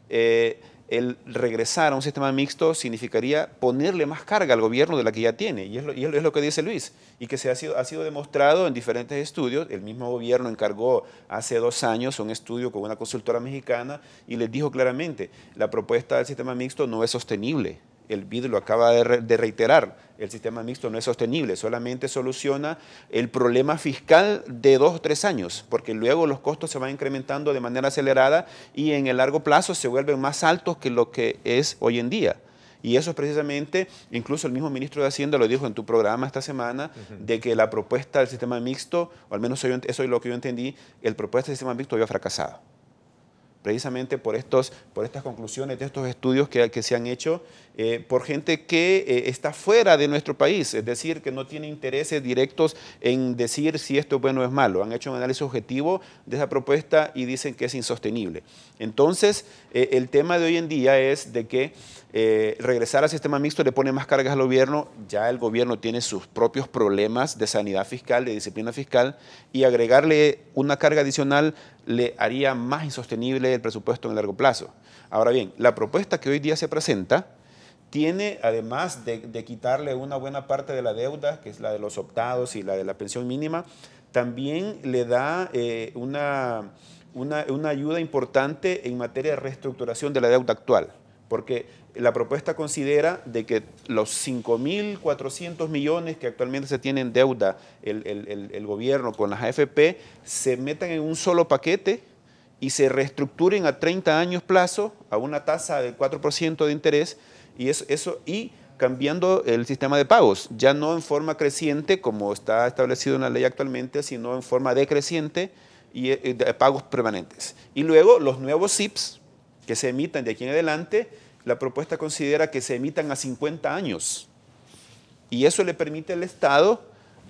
el regresar a un sistema mixto significaría ponerle más carga al gobierno de la que ya tiene, y es lo que dice Luis, y que ha sido demostrado en diferentes estudios. El mismo gobierno encargó hace 2 años un estudio con una consultora mexicana y les dijo claramente, la propuesta del sistema mixto no es sostenible. El BID lo acaba de reiterar, el sistema mixto no es sostenible, solamente soluciona el problema fiscal de 2 o 3 años, porque luego los costos se van incrementando de manera acelerada y en el largo plazo se vuelven más altos que lo que es hoy en día. Y eso es precisamente, incluso el mismo ministro de Hacienda lo dijo en tu programa esta semana, de que la propuesta del sistema mixto, o al menos eso es lo que yo entendí, el propuesta del sistema mixto había fracasado. Precisamente por estas conclusiones de estos estudios que se han hecho por gente que está fuera de nuestro país, es decir, que no tiene intereses directos en decir si esto es bueno o es malo. Han hecho un análisis objetivo de esa propuesta y dicen que es insostenible. Entonces, el tema de hoy en día es de que regresar al sistema mixto le pone más cargas al gobierno. Ya el gobierno tiene sus propios problemas de sanidad fiscal, de disciplina fiscal, y agregarle una carga adicional le haría más insostenible el presupuesto en el largo plazo. Ahora bien, la propuesta que hoy día se presenta tiene, además de quitarle una buena parte de la deuda, que es la de los optados y la de la pensión mínima, también le da una ayuda importante en materia de reestructuración de la deuda actual, porque la propuesta considera de que los 5.400 millones que actualmente se tienen en deuda el gobierno con las AFP se metan en un solo paquete y se reestructuren a 30 años plazo a una tasa del 4% de interés y cambiando el sistema de pagos, ya no en forma creciente como está establecido en la ley actualmente, sino en forma decreciente y de pagos permanentes. Y luego los nuevos SIPs que se emitan de aquí en adelante, la propuesta considera que se emitan a 50 años y eso le permite al Estado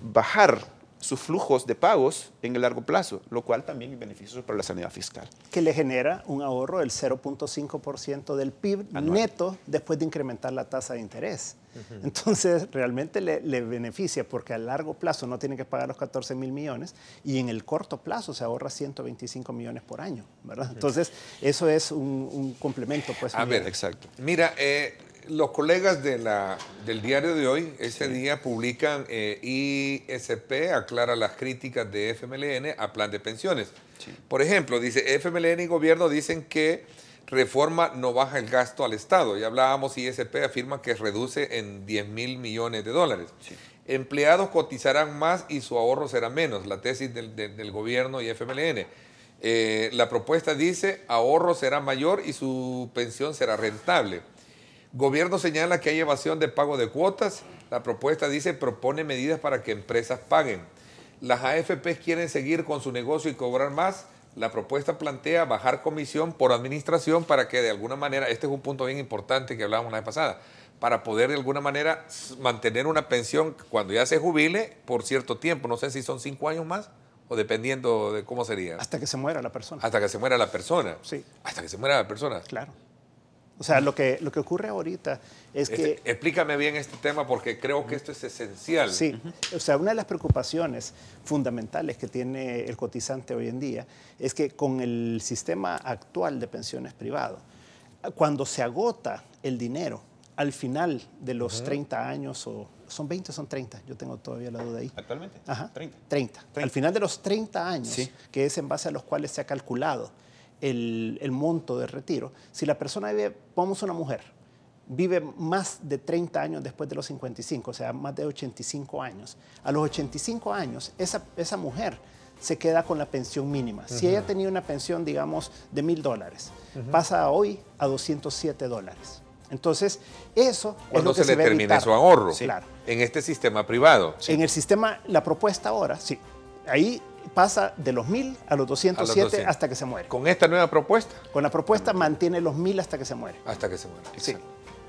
bajar sus flujos de pagos en el largo plazo, lo cual también es beneficioso para la sanidad fiscal. Que le genera un ahorro del 0.5% del PIB anual, neto después de incrementar la tasa de interés. Entonces, realmente le beneficia porque a largo plazo no tiene que pagar los 14.000 millones y en el corto plazo se ahorra 125 millones por año, ¿verdad? Entonces, eso es un complemento. Pues, a ver, exacto. Mira, los colegas del diario de hoy, ese día publican ISP aclara las críticas de FMLN a plan de pensiones. Sí. Por ejemplo, dice FMLN y gobierno dicen que reforma no baja el gasto al Estado. Ya hablábamos, ISP afirma que reduce en 10.000 millones de dólares. Sí. Empleados cotizarán más y su ahorro será menos, la tesis del gobierno y FMLN. La propuesta dice ahorro será mayor y su pensión será rentable. Gobierno señala que hay evasión de pago de cuotas. La propuesta dice propone medidas para que empresas paguen. Las AFPs quieren seguir con su negocio y cobrar más. La propuesta plantea bajar comisión por administración para que de alguna manera, este es un punto bien importante que hablábamos la vez pasada, para poder de alguna manera mantener una pensión cuando ya se jubile por cierto tiempo. No sé si son 5 años más o dependiendo de cómo sería. Hasta que se muera la persona. Hasta que se muera la persona. Sí. Hasta que se muera la persona. Claro. O sea, lo que ocurre ahorita es que... Explícame bien este tema porque creo que esto es esencial. Sí, o sea, una de las preocupaciones fundamentales que tiene el cotizante hoy en día es que con el sistema actual de pensiones privado, cuando se agota el dinero al final de los 30 años, o son 20 o son 30, yo tengo todavía la duda ahí. ¿Actualmente? Ajá, 30. 30. Al final de los 30 años, sí, que es en base a los cuales se ha calculado el monto de retiro, si la persona vive, pongamos una mujer, vive más de 30 años después de los 55, o sea, más de 85 años, a los 85 años, esa mujer se queda con la pensión mínima. Si ella tenía una pensión, digamos, de $1,000, pasa hoy a $207. Entonces, eso es lo que se le termine su ahorro. Sí. Claro. En este sistema privado. Sí. En el sistema, la propuesta ahora, sí, ahí pasa de los 1,000 a los 207 hasta que se muere. ¿Con esta nueva propuesta? Con la propuesta mantiene los 1,000 hasta que se muere. Hasta que se muere. Sí.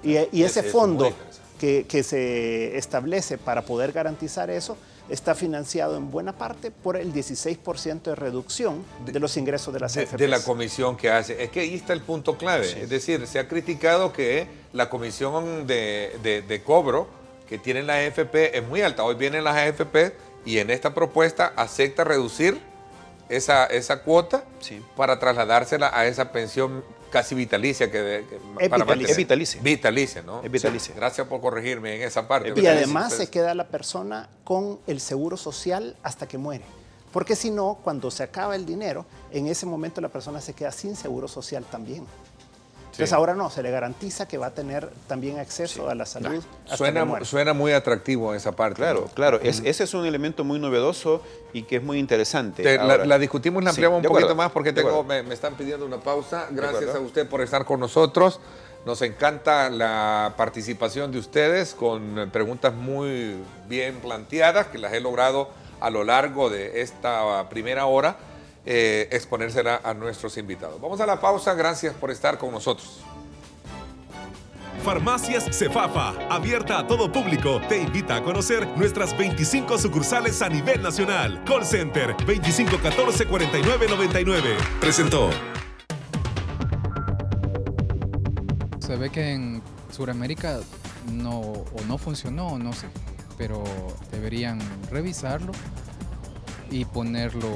Y ese fondo que se establece para poder garantizar eso está financiado en buena parte por el 16% de reducción de los ingresos de las AFPs. De la comisión que hace. Es que ahí está el punto clave. Sí. Es decir, se ha criticado que la comisión de cobro que tienen las AFP es muy alta. Hoy vienen las AFP y en esta propuesta acepta reducir esa cuota para trasladársela a esa pensión casi vitalicia. Es vitalicia. Vitalicia, ¿no? Es vitalicia. Gracias por corregirme en esa parte. Y además se queda la persona con el seguro social hasta que muere. Porque si no, cuando se acaba el dinero, en ese momento la persona se queda sin seguro social también. Entonces ahora no, se le garantiza que va a tener también acceso a la salud. Suena muy atractivo esa parte. Claro, ¿no? claro. Ese es un elemento muy novedoso y que es muy interesante. La discutimos, la ampliamos un poquito más porque me están pidiendo una pausa. Gracias a usted por estar con nosotros. Nos encanta la participación de ustedes con preguntas muy bien planteadas que las he logrado a lo largo de esta primera hora. Exponérsela a nuestros invitados. Vamos a la pausa, gracias por estar con nosotros. Farmacias Cefafa, abierta a todo público, te invita a conocer nuestras 25 sucursales a nivel nacional. Call Center 2514-4999. Presentó. Se ve que en Sudamérica no funcionó, no sé, pero deberían revisarlo y ponerlo,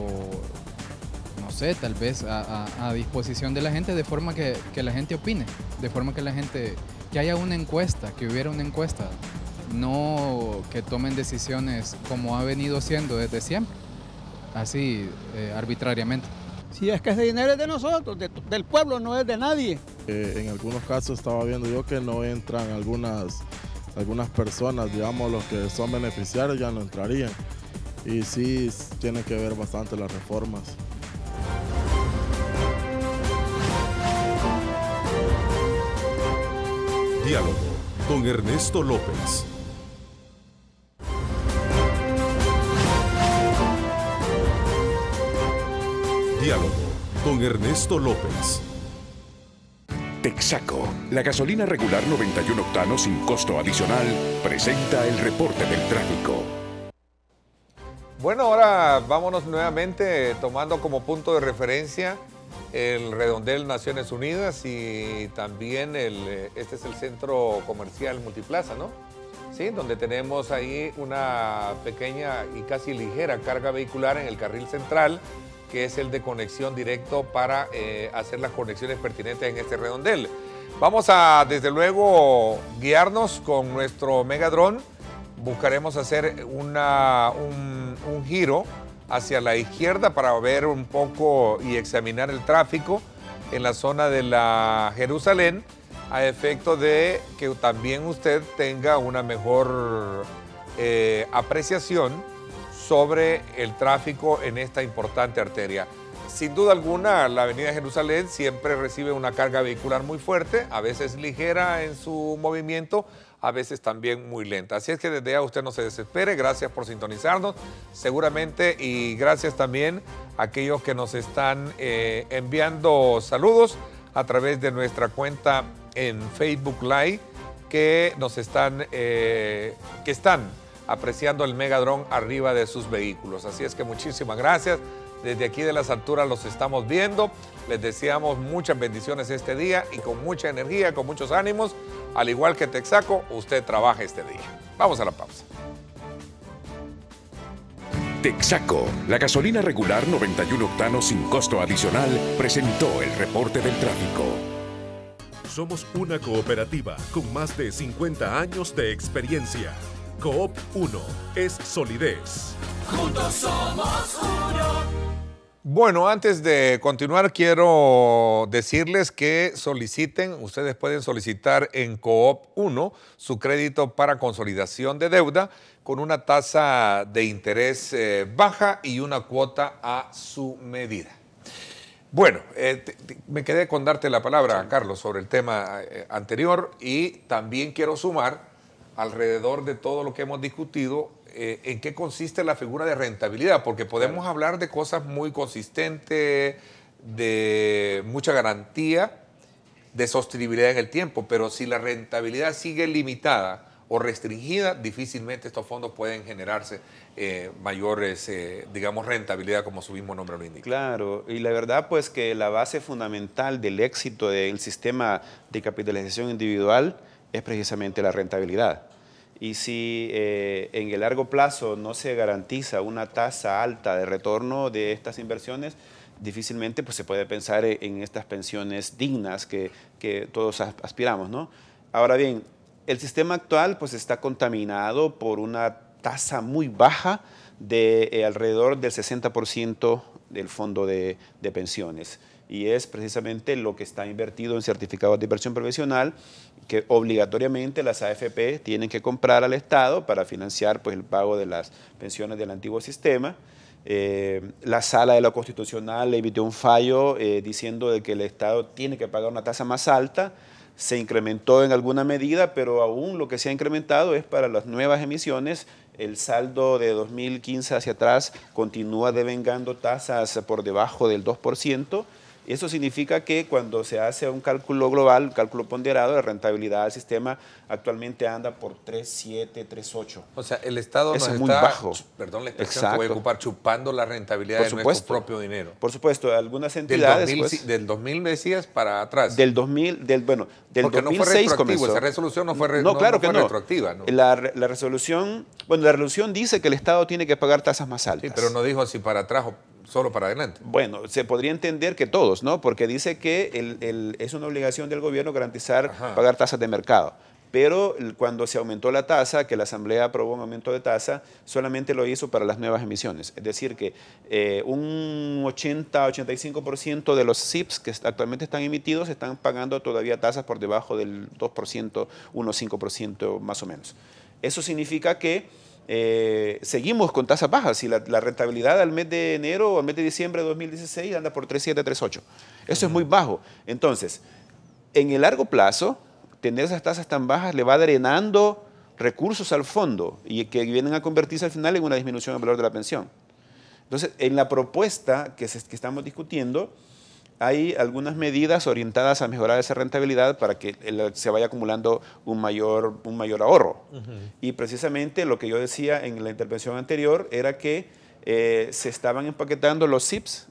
no sé, tal vez a disposición de la gente, de forma que la gente opine, de forma que que haya una encuesta, que hubiera una encuesta, no que tomen decisiones como ha venido siendo desde siempre, así arbitrariamente. Si es que ese dinero es de nosotros, del pueblo, no es de nadie. En algunos casos estaba viendo yo que no entran algunas personas, digamos los que son beneficiarios ya no entrarían. Y sí tiene que ver bastante las reformas. Diálogo con Ernesto López. Diálogo con Ernesto López. Texaco, la gasolina regular 91 octanos sin costo adicional, presenta el reporte del tráfico. Bueno, ahora vámonos nuevamente tomando como punto de referencia el redondel Naciones Unidas y también este es el centro comercial Multiplaza, ¿no? Sí, donde tenemos ahí una pequeña y casi ligera carga vehicular en el carril central, que es el de conexión directo para hacer las conexiones pertinentes en este redondel. Vamos a, desde luego, guiarnos con nuestro Megadrón. Buscaremos hacer un giro hacia la izquierda para ver un poco y examinar el tráfico en la zona de la Jerusalén, a efecto de que también usted tenga una mejor apreciación sobre el tráfico en esta importante arteria. Sin duda alguna, la avenida Jerusalén siempre recibe una carga vehicular muy fuerte, a veces ligera en su movimiento, a veces también muy lenta. Así es que desde ya usted no se desespere, gracias por sintonizarnos, seguramente, y gracias también a aquellos que nos están enviando saludos a través de nuestra cuenta en Facebook Live, que están apreciando el Megadrón arriba de sus vehículos. Así es que muchísimas gracias. Desde aquí de las alturas los estamos viendo. Les deseamos muchas bendiciones este día y con mucha energía, con muchos ánimos. Al igual que Texaco, usted trabaja este día. Vamos a la pausa. Texaco, la gasolina regular 91 octanos sin costo adicional, presentó el reporte del tráfico. Somos una cooperativa con más de 50 años de experiencia. Coop 1 es solidez. Juntos somos uno. Bueno, antes de continuar, quiero decirles que ustedes pueden solicitar en Coop 1 su crédito para consolidación de deuda con una tasa de interés baja y una cuota a su medida. Bueno, me quedé con darte la palabra, Carlos, sobre el tema anterior, y también quiero sumar alrededor de todo lo que hemos discutido, en qué consiste la figura de rentabilidad, porque podemos hablar de cosas muy consistentes, de mucha garantía, de sostenibilidad en el tiempo, pero si la rentabilidad sigue limitada o restringida, difícilmente estos fondos pueden generarse mayores, digamos, rentabilidad, como su mismo nombre lo indica. Claro, y la verdad pues que la base fundamental del éxito del sistema de capitalización individual es precisamente la rentabilidad. Y si en el largo plazo no se garantiza una tasa alta de retorno de estas inversiones, difícilmente pues, se puede pensar en estas pensiones dignas que todos aspiramos, ¿no? Ahora bien, el sistema actual pues, está contaminado por una tasa muy baja de alrededor del 60% del fondo de pensiones. Y es precisamente lo que está invertido en certificados de inversión profesional, que obligatoriamente las AFP tienen que comprar al Estado para financiar pues, el pago de las pensiones del antiguo sistema. La Sala de lo Constitucional emitió un fallo diciendo de que el Estado tiene que pagar una tasa más alta. Se incrementó en alguna medida, pero aún lo que se ha incrementado es para las nuevas emisiones. El saldo de 2015 hacia atrás continúa devengando tasas por debajo del 2%. Eso significa que cuando se hace un cálculo global, un cálculo ponderado, de rentabilidad del sistema actualmente anda por 3,7, 3,8. O sea, el Estado nos es está, muy bajo. Perdón la expresión que voy a ocupar, chupando la rentabilidad de nuestro propio dinero. Por supuesto, algunas entidades... Del 2000 me decías para atrás. Del 2000, del Porque 2006 no fue retroactivo, comenzó. esa resolución no fue, claro que no. retroactiva. ¿No? La resolución, la resolución dice que el Estado tiene que pagar tasas más altas. Sí, pero no dijo si para atrás o solo para adelante. Bueno, se podría entender que todos, ¿no? Porque dice que es una obligación del gobierno garantizar pagar tasas de mercado. Pero cuando se aumentó la tasa, que la Asamblea aprobó un aumento de tasa, solamente lo hizo para las nuevas emisiones. Es decir, que un 80-85% de los SIPs que actualmente están emitidos están pagando todavía tasas por debajo del 2%, 1,5% más o menos. Eso significa que seguimos con tasas bajas y la rentabilidad al mes de enero o al mes de diciembre de 2016 anda por 3,7, 3,8. Eso es muy bajo. Entonces, en el largo plazo, tener esas tasas tan bajas le va drenando recursos al fondo y que vienen a convertirse al final en una disminución del valor de la pensión. Entonces, en la propuesta que estamos discutiendo, hay algunas medidas orientadas a mejorar esa rentabilidad para que se vaya acumulando un mayor ahorro. Y precisamente lo que yo decía en la intervención anterior era que se estaban empaquetando los SIPs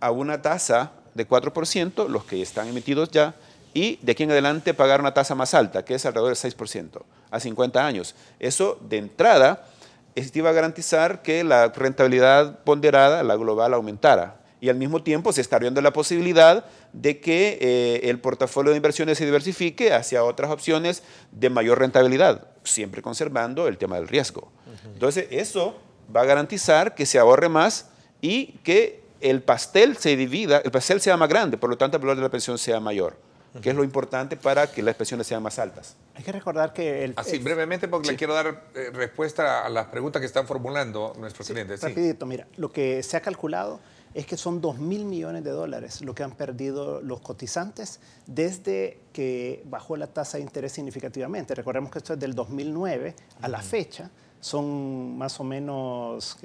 a una tasa de 4%, los que están emitidos ya, y de aquí en adelante pagar una tasa más alta, que es alrededor del 6%, a 50 años. Eso, de entrada, iba a garantizar que la rentabilidad ponderada, la global, aumentara. Y al mismo tiempo se está abriendo la posibilidad de que el portafolio de inversiones se diversifique hacia otras opciones de mayor rentabilidad, siempre conservando el tema del riesgo. Entonces, eso va a garantizar que se ahorre más y que el pastel se divida, el pastel sea más grande, por lo tanto el valor de la pensión sea mayor, que es lo importante para que las pensiones sean más altas. Hay que recordar que... Así, brevemente, porque le quiero dar respuesta a las preguntas que están formulando nuestros clientes. Rapidito, mira, lo que se ha calculado es que son 2.000 millones de dólares lo que han perdido los cotizantes desde que bajó la tasa de interés significativamente. Recordemos que esto es del 2009 a la fecha, son más o menos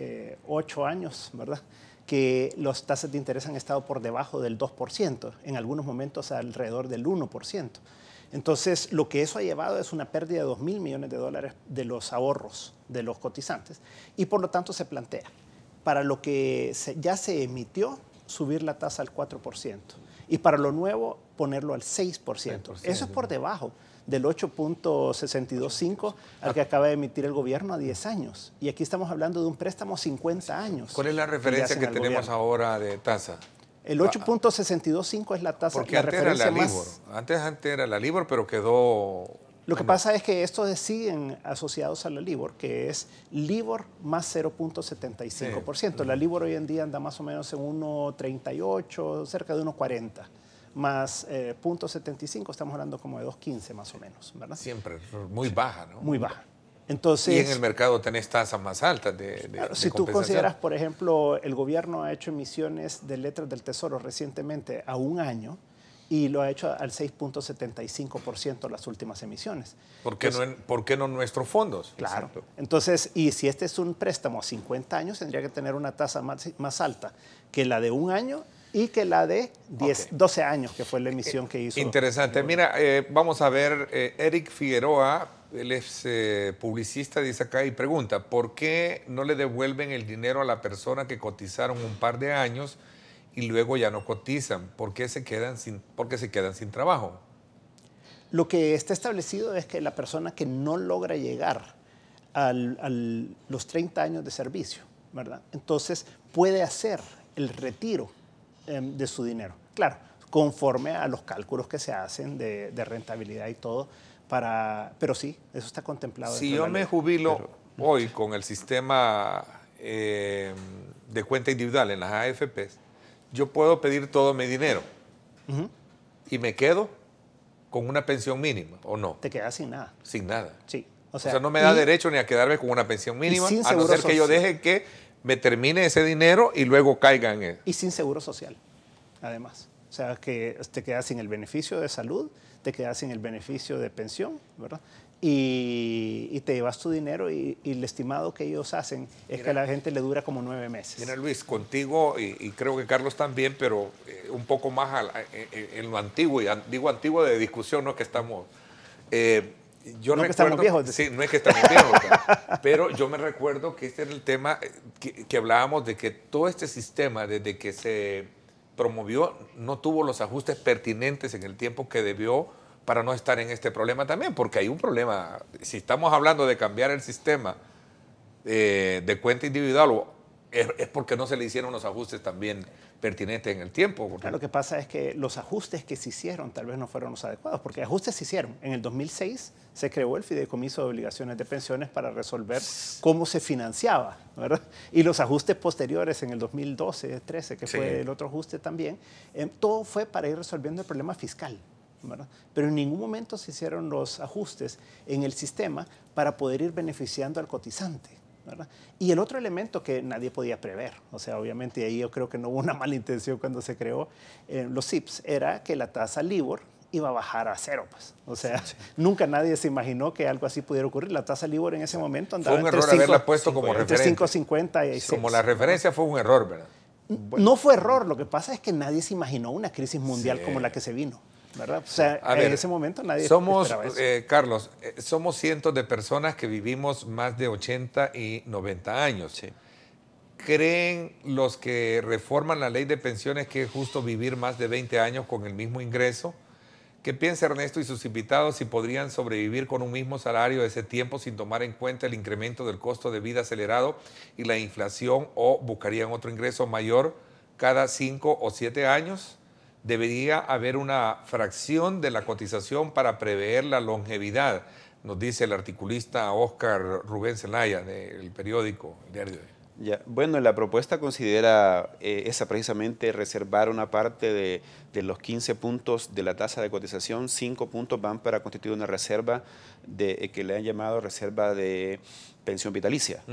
8 años, ¿verdad?, que las tasas de interés han estado por debajo del 2%, en algunos momentos alrededor del 1%. Entonces, lo que eso ha llevado es una pérdida de 2.000 millones de dólares de los ahorros de los cotizantes y por lo tanto se plantea, para lo que ya se emitió, subir la tasa al 4% y para lo nuevo ponerlo al 6%. Eso es por debajo del 8.625 al que acaba de emitir el gobierno a 10 años. Y aquí estamos hablando de un préstamo 50 años. ¿Cuál es la referencia que tenemos ahora de tasa? El 8.625 es la tasa. Porque antes era la LIBOR. Antes era la LIBOR, pero quedó... Lo que pasa es que estos siguen asociados a la LIBOR, que es LIBOR más 0.75%. Sí. La LIBOR hoy en día anda más o menos en 1.38, cerca de 1.40. Más 0.75, estamos hablando como de 2.15 más o menos, ¿verdad? Siempre, muy baja, ¿no? Muy baja. Entonces, y en el mercado tenés tasas más altas claro, si tú consideras, por ejemplo, el gobierno ha hecho emisiones de letras del Tesoro recientemente a 1 año y lo ha hecho al 6.75% las últimas emisiones. ¿Por qué no nuestros fondos? Claro. Exacto. Entonces, y si este es un préstamo a 50 años, tendría que tener una tasa más alta que la de 1 año y que la de 12 años, que fue la emisión que hizo. Interesante. Mira, vamos a ver, Eric Figueroa, él es publicista, dice acá y pregunta, ¿por qué no le devuelven el dinero a la persona que cotizaron un par de años y luego ya no cotizan? ¿Por qué se quedan sin trabajo? Lo que está establecido es que la persona que no logra llegar a los 30 años de servicio, ¿verdad?, entonces puede hacer el retiro de su dinero. Claro, conforme a los cálculos que se hacen de rentabilidad y todo, pero sí, eso está contemplado. Si yo me jubilo hoy con el sistema de cuenta individual en las AFPs, yo puedo pedir todo mi dinero y me quedo con una pensión mínima, ¿o no? Te quedas sin nada. Sin nada. Sí. O sea no me da derecho ni a quedarme con una pensión mínima, a no ser que yo deje que me termine ese dinero y luego caiga en él. Y sin seguro social, además. O sea, que te quedas sin el beneficio de salud, te quedas sin el beneficio de pensión, ¿verdad? Y te llevas tu dinero y el estimado que ellos hacen es que a la gente le dura como 9 meses. Mira, Luis, contigo, y creo que Carlos también, pero un poco más en lo antiguo, y digo antiguo de discusión, no es que estamos... Yo no recuerdo, que estamos viejos. Sí, no es que estamos viejos, pero yo me recuerdo que este era el tema que hablábamos de que todo este sistema, desde que se promovió, no tuvo los ajustes pertinentes en el tiempo que debió para no estar en este problema también, porque hay un problema. Si estamos hablando de cambiar el sistema de cuenta individual, es porque no se le hicieron los ajustes también pertinentes en el tiempo. Porque... Lo que pasa es que los ajustes que se hicieron tal vez no fueron los adecuados, porque ajustes se hicieron. En el 2006 se creó el Fideicomiso de Obligaciones de Pensiones para resolver cómo se financiaba, ¿verdad? Y los ajustes posteriores en el 2012, 13, que fue el otro ajuste también, todo fue para ir resolviendo el problema fiscal, ¿verdad? Pero en ningún momento se hicieron los ajustes en el sistema para poder ir beneficiando al cotizante, ¿verdad? Y el otro elemento que nadie podía prever, o sea, obviamente ahí yo creo que no hubo una mala intención cuando se creó los SIPs, era que la tasa LIBOR iba a bajar a cero, pues. O sea, nunca nadie se imaginó que algo así pudiera ocurrir. La tasa LIBOR en ese momento andaba entre 5, haberla puesto como referencia. 5.50 y 6. Como la referencia fue un error, ¿verdad? Bueno. No fue error, lo que pasa es que nadie se imaginó una crisis mundial como la que se vino, ¿verdad? O sea, en ese momento nadie esperaba eso. Carlos, somos cientos de personas que vivimos más de 80 y 90 años. Sí. ¿Creen los que reforman la ley de pensiones que es justo vivir más de 20 años con el mismo ingreso? ¿Qué piensa Ernesto y sus invitados si podrían sobrevivir con un mismo salario de ese tiempo sin tomar en cuenta el incremento del costo de vida acelerado y la inflación, o buscarían otro ingreso mayor cada 5 o 7 años? ¿Debería haber una fracción de la cotización para prever la longevidad? Nos dice el articulista Oscar Rubén Zelaya del periódico El Diario de hoy. Ya, bueno, la propuesta considera esa precisamente reservar una parte de los 15 puntos de la tasa de cotización, 5 puntos van para constituir una reserva que le han llamado reserva de pensión vitalicia,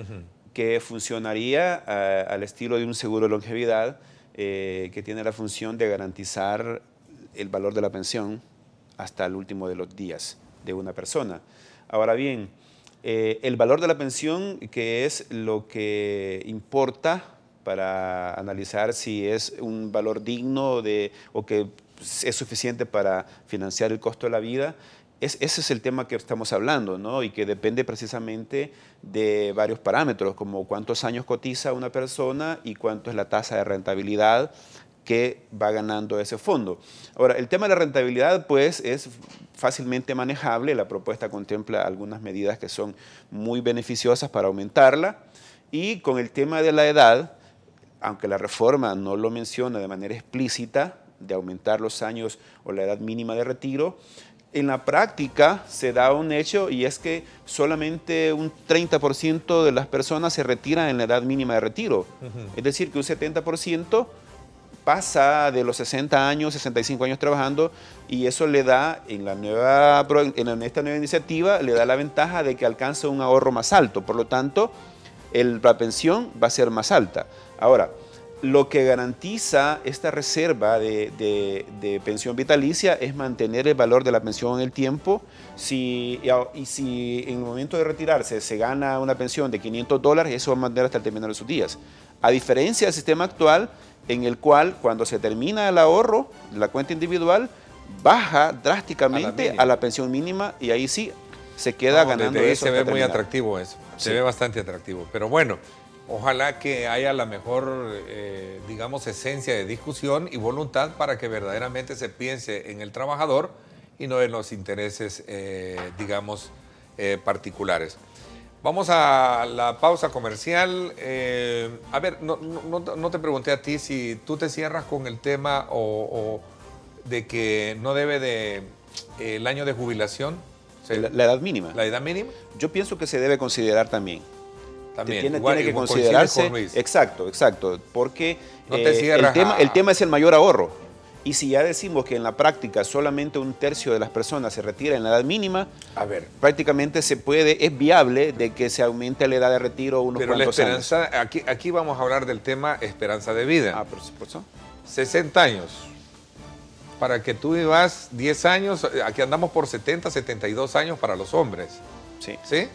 que funcionaría al estilo de un seguro de longevidad que tiene la función de garantizar el valor de la pensión hasta el último de los días de una persona. Ahora bien, el valor de la pensión, que es lo que importa para analizar si es un valor digno o que es suficiente para financiar el costo de la vida, ese es el tema que estamos hablando, ¿no? Y que depende precisamente de varios parámetros, como cuántos años cotiza una persona y cuánto es la tasa de rentabilidad que va ganando ese fondo. Ahora, el tema de la rentabilidad, pues, es fácilmente manejable. La propuesta contempla algunas medidas que son muy beneficiosas para aumentarla. Y con el tema de la edad, aunque la reforma no lo menciona de manera explícita, de aumentar los años o la edad mínima de retiro, en la práctica se da un hecho, y es que solamente un 30% de las personas se retiran en la edad mínima de retiro. Es decir, que un 70% pasa de los 60 años, 65 años trabajando, y eso le da, en esta nueva iniciativa, le da la ventaja de que alcanza un ahorro más alto. Por lo tanto, la pensión va a ser más alta. Ahora, lo que garantiza esta reserva de pensión vitalicia es mantener el valor de la pensión en el tiempo. Y si en el momento de retirarse se gana una pensión de $500, eso va a mantener hasta el término de sus días. A diferencia del sistema actual, en el cual cuando se termina el ahorro de la cuenta individual, baja drásticamente a la pensión mínima, y ahí sí se queda ganando desde ahí eso. Se ve muy atractivo eso, se ve bastante atractivo. Pero bueno, ojalá que haya la mejor, digamos, esencia de discusión y voluntad para que verdaderamente se piense en el trabajador y no en los intereses, digamos, particulares. Vamos a la pausa comercial. A ver, no te pregunté a ti si tú te cierras con el tema o de que no debe de el año de jubilación. La edad mínima. ¿La edad mínima? Yo pienso que se debe considerar también. También. Tiene que considerarse. Exacto, porque no te cierras el tema es el mayor ahorro. Y si ya decimos que en la práctica solamente un tercio de las personas se retira en la edad mínima, prácticamente es viable de que se aumente la edad de retiro unos cuantos años. Pero la esperanza, aquí vamos a hablar del tema esperanza de vida. Por supuesto. 60 años. Para que tú vivas 10 años, aquí andamos por 70, 72 años para los hombres. Sí. ¿Sí?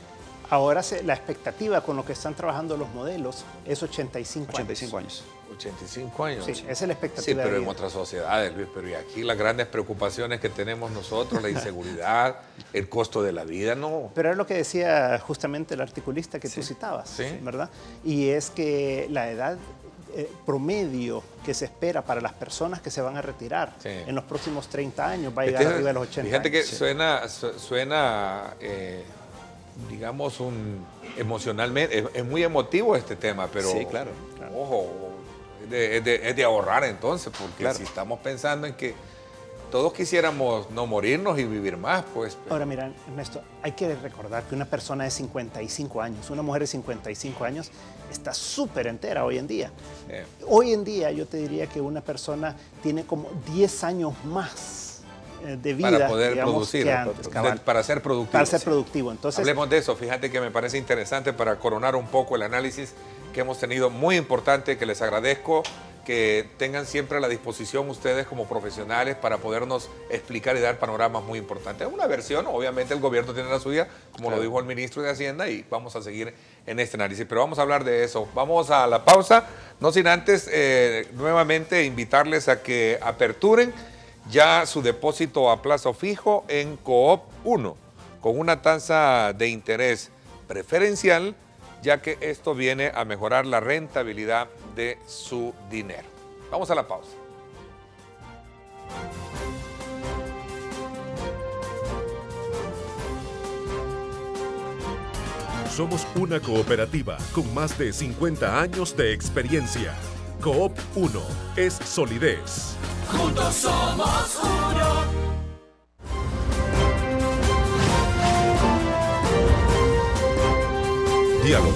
Ahora la expectativa con lo que están trabajando los modelos es 85 años. 85 años. Sí, esa es la expectativa. Sí, pero de en vida. otras sociedades, Luis, pero y aquí las grandes preocupaciones que tenemos nosotros, la inseguridad, el costo de la vida, no. Pero es lo que decía justamente el articulista que tú citabas, ¿verdad? Y es que la edad promedio que se espera para las personas que se van a retirar en los próximos 30 años va a llegar arriba de los 80 fíjate años. Que suena digamos, emocionalmente, es muy emotivo este tema, pero sí, claro. Ojo, es de ahorrar entonces, porque si estamos pensando en que todos quisiéramos no morirnos y vivir más, pues. Ahora, mira, Ernesto, hay que recordar que una persona de 55 años, una mujer de 55 años, está súper entera hoy en día. Hoy en día yo te diría que una persona tiene como 10 años más de vida, para poder digamos, producir, que antes, para ser productivo. Para ser productivo. Entonces, hablemos de eso. Fíjate que me parece interesante para coronar un poco el análisis que hemos tenido, muy importante, que les agradezco. que tengan siempre a la disposición ustedes como profesionales para podernos explicar y dar panoramas muy importantes. Es una versión, obviamente el gobierno tiene la suya, como lo dijo el ministro de Hacienda, y vamos a seguir en este análisis, pero vamos a hablar de eso. Vamos a la pausa, no sin antes nuevamente invitarles a que aperturen ya su depósito a plazo fijo en Coop 1, con una tasa de interés preferencial, ya que esto viene a mejorar la rentabilidad de su dinero. Vamos a la pausa. Somos una cooperativa con más de 50 años de experiencia. Coop 1 es solidez. Juntos somos uno. Diálogo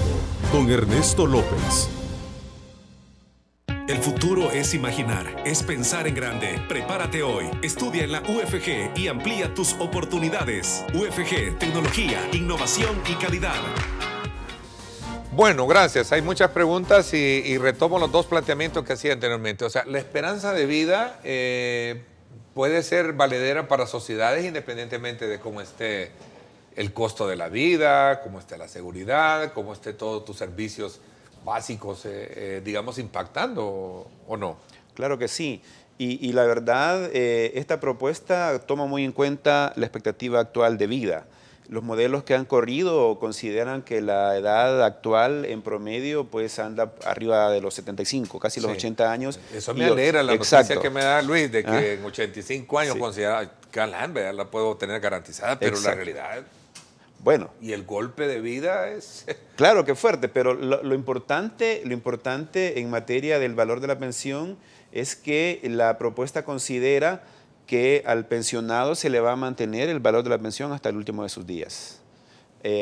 con Ernesto López. El futuro es imaginar, es pensar en grande. Prepárate hoy, estudia en la UFG y amplía tus oportunidades. UFG, tecnología, innovación y calidad. Bueno, gracias. Hay muchas preguntas y retomo los dos planteamientos que hacía anteriormente. O sea, la esperanza de vida puede ser valedera para sociedades independientemente de cómo esté el costo de la vida, cómo esté la seguridad, cómo esté todos tus servicios básicos, digamos, impactando o no. Claro que sí. Y la verdad, esta propuesta toma muy en cuenta la expectativa actual de vida. Los modelos que han corrido consideran que la edad actual en promedio pues anda arriba de los 75, casi los 80 años. Eso me alegra la noticia que me da Luis, de que en 85 años considera, caramba, la puedo tener garantizada, pero la realidad... Bueno. Y el golpe de vida es... Claro que fuerte, pero lo importante en materia del valor de la pensión es que la propuesta considera que al pensionado se le va a mantener el valor de la pensión hasta el último de sus días.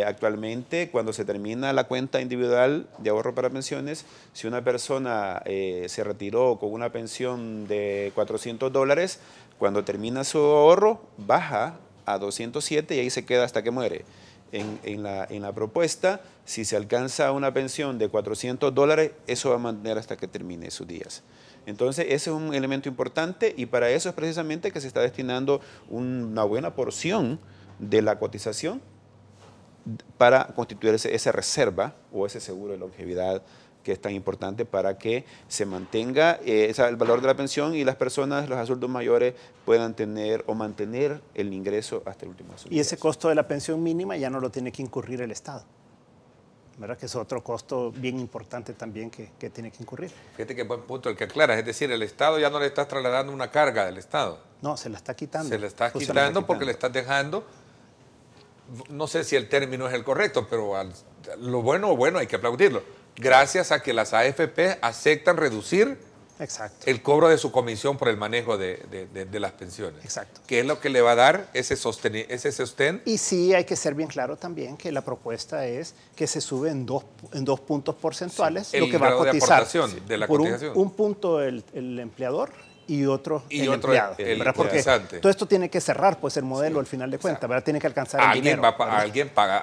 Actualmente, cuando se termina la cuenta individual de ahorro para pensiones, si una persona se retiró con una pensión de $400, cuando termina su ahorro, baja a 207 y ahí se queda hasta que muere. En la propuesta, si se alcanza una pensión de $400, eso va a mantener hasta que termine sus días. Entonces, ese es un elemento importante y para eso es precisamente que se está destinando una buena porción de la cotización para constituir esa reserva o ese seguro de longevidad que es tan importante para que se mantenga el valor de la pensión y las personas, los adultos mayores, puedan tener o mantener el ingreso hasta el último de sus días. Y ese costo de la pensión mínima ya no lo tiene que incurrir el Estado, ¿verdad? Que es otro costo bien importante también que tiene que incurrir. Fíjate qué buen punto el que aclaras, es decir, el Estado ya no le estás trasladando una carga del Estado. No, se la está quitando. Se la está quitando porque le estás dejando, no sé si el término es el correcto, pero lo bueno hay que aplaudirlo. Gracias a que las AFP aceptan reducir el cobro de su comisión por el manejo de las pensiones. Exacto. Que es lo que le va a dar ese sostén. Y sí, hay que ser bien claro también que la propuesta es que se sube en dos puntos porcentuales lo que va a cotizar. De la por cotización. Un punto el empleador y otro el empleado. El porque todo esto tiene que cerrar, pues el modelo al final de cuentas, ¿verdad? Tiene que alcanzar el dinero.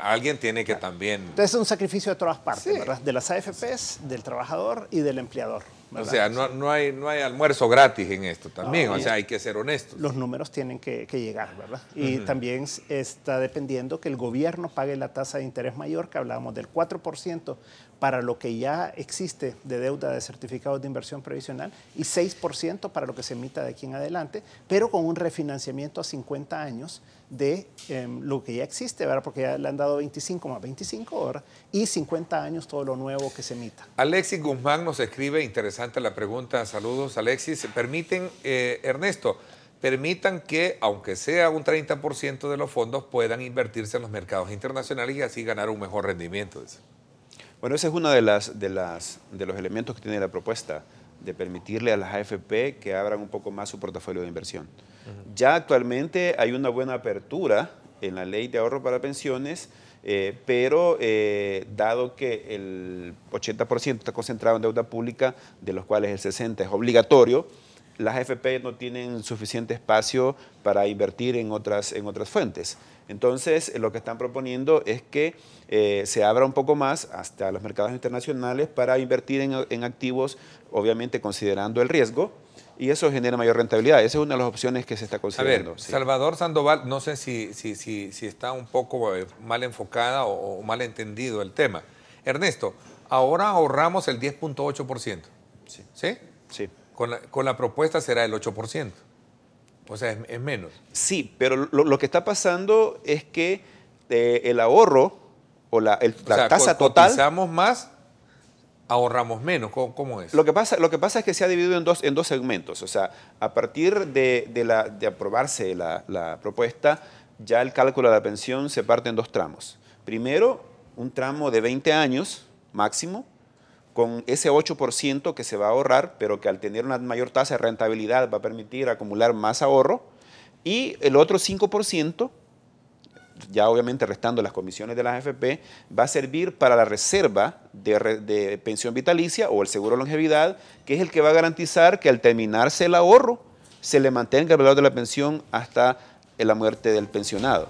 Alguien tiene que también... Entonces es un sacrificio de todas partes, ¿verdad? De las AFPs, del trabajador y del empleador, ¿verdad? O sea, no hay almuerzo gratis en esto también, o sea, hay que ser honestos. Los números tienen que llegar, ¿verdad? Y también está dependiendo que el gobierno pague la tasa de interés mayor, que hablábamos del 4% para lo que ya existe de deuda de certificados de inversión previsional y 6% para lo que se emita de aquí en adelante, pero con un refinanciamiento a 50 años de lo que ya existe, ¿verdad? Porque ya le han dado 25 más 25 horas y 50 años todo lo nuevo que se emita. Alexis Guzmán nos escribe, interesante la pregunta, saludos Alexis, Ernesto, permitan que, aunque sea un 30% de los fondos, puedan invertirse en los mercados internacionales y así ganar un mejor rendimiento. Bueno, ese es uno de los elementos que tiene la propuesta, de permitirle a las AFP que abran un poco más su portafolio de inversión. Ya actualmente hay una buena apertura en la ley de ahorro para pensiones, pero dado que el 80% está concentrado en deuda pública, de los cuales el 60% es obligatorio, las AFP no tienen suficiente espacio para invertir en otras fuentes. Entonces, lo que están proponiendo es que se abra un poco más hasta los mercados internacionales para invertir en activos, obviamente considerando el riesgo, y eso genera mayor rentabilidad. Esa es una de las opciones que se está considerando. A ver, sí. Salvador Sandoval, no sé si está un poco mal enfocada o mal entendido el tema. Ernesto, ahora ahorramos el 10.8%. Sí. ¿Sí? Sí. Con la propuesta será el 8%. O sea, es menos. Sí, pero lo que está pasando es que el ahorro o la tasa total... Cotizamos más, ahorramos menos. ¿Cómo es? Lo que pasa es que se ha dividido en dos segmentos. O sea, a partir de aprobarse la propuesta, ya el cálculo de la pensión se parte en dos tramos. Primero, un tramo de 20 años máximo, con ese 8% que se va a ahorrar, pero que al tener una mayor tasa de rentabilidad va a permitir acumular más ahorro. Y el otro 5%, ya obviamente restando las comisiones de las AFP, va a servir para la reserva de pensión vitalicia o el seguro de longevidad, que es el que va a garantizar que al terminarse el ahorro, se le mantenga el valor de la pensión hasta la muerte del pensionado.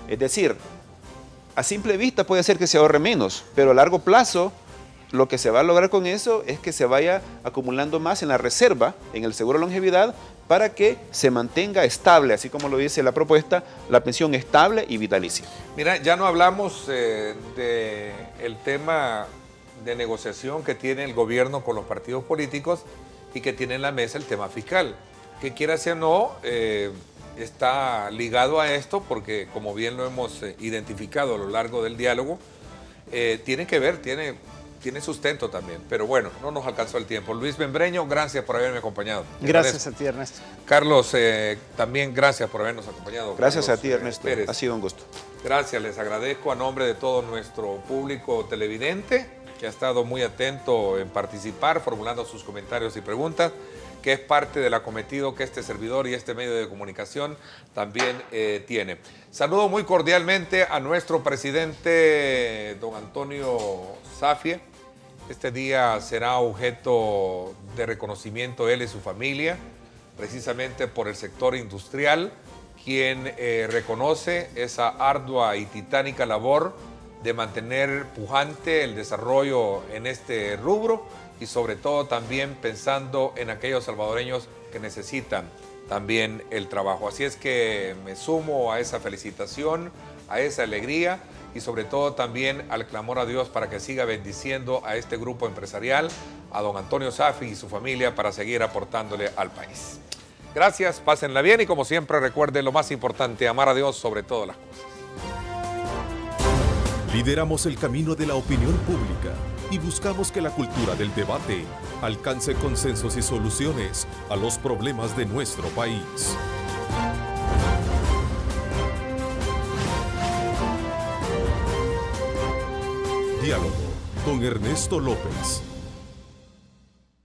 Es decir, a simple vista puede ser que se ahorre menos, pero a largo plazo lo que se va a lograr con eso es que se vaya acumulando más en la reserva, en el seguro de longevidad, para que se mantenga estable, así como lo dice la propuesta, la pensión estable y vitalicia. Mira, ya no hablamos del tema de negociación que tiene el gobierno con los partidos políticos y que tiene en la mesa el tema fiscal. Que quiera o no, está ligado a esto porque, como bien lo hemos identificado a lo largo del diálogo, tiene que ver, tiene sustento también. Pero bueno, no nos alcanzó el tiempo. Luis Membreño, gracias por haberme acompañado. Gracias a ti, Ernesto. Carlos, también gracias por habernos acompañado. Gracias Carlos, a ti, Ernesto. Pérez. Ha sido un gusto. Gracias, les agradezco a nombre de todo nuestro público televidente que ha estado muy atento en participar, formulando sus comentarios y preguntas, que es parte del acometido que este servidor y este medio de comunicación también tiene. Saludo muy cordialmente a nuestro presidente, don Antonio Zafie. Este día será objeto de reconocimiento él y su familia, precisamente por el sector industrial, quien reconoce esa ardua y titánica labor de mantener pujante el desarrollo en este rubro y sobre todo también pensando en aquellos salvadoreños que necesitan también el trabajo. Así es que me sumo a esa felicitación, a esa alegría y sobre todo también al clamor a Dios para que siga bendiciendo a este grupo empresarial, a don Antonio Zafie y su familia para seguir aportándole al país. Gracias, pásenla bien y como siempre recuerden lo más importante, amar a Dios sobre todas las cosas. Lideramos el camino de la opinión pública y buscamos que la cultura del debate alcance consensos y soluciones a los problemas de nuestro país. Diálogo con Ernesto López.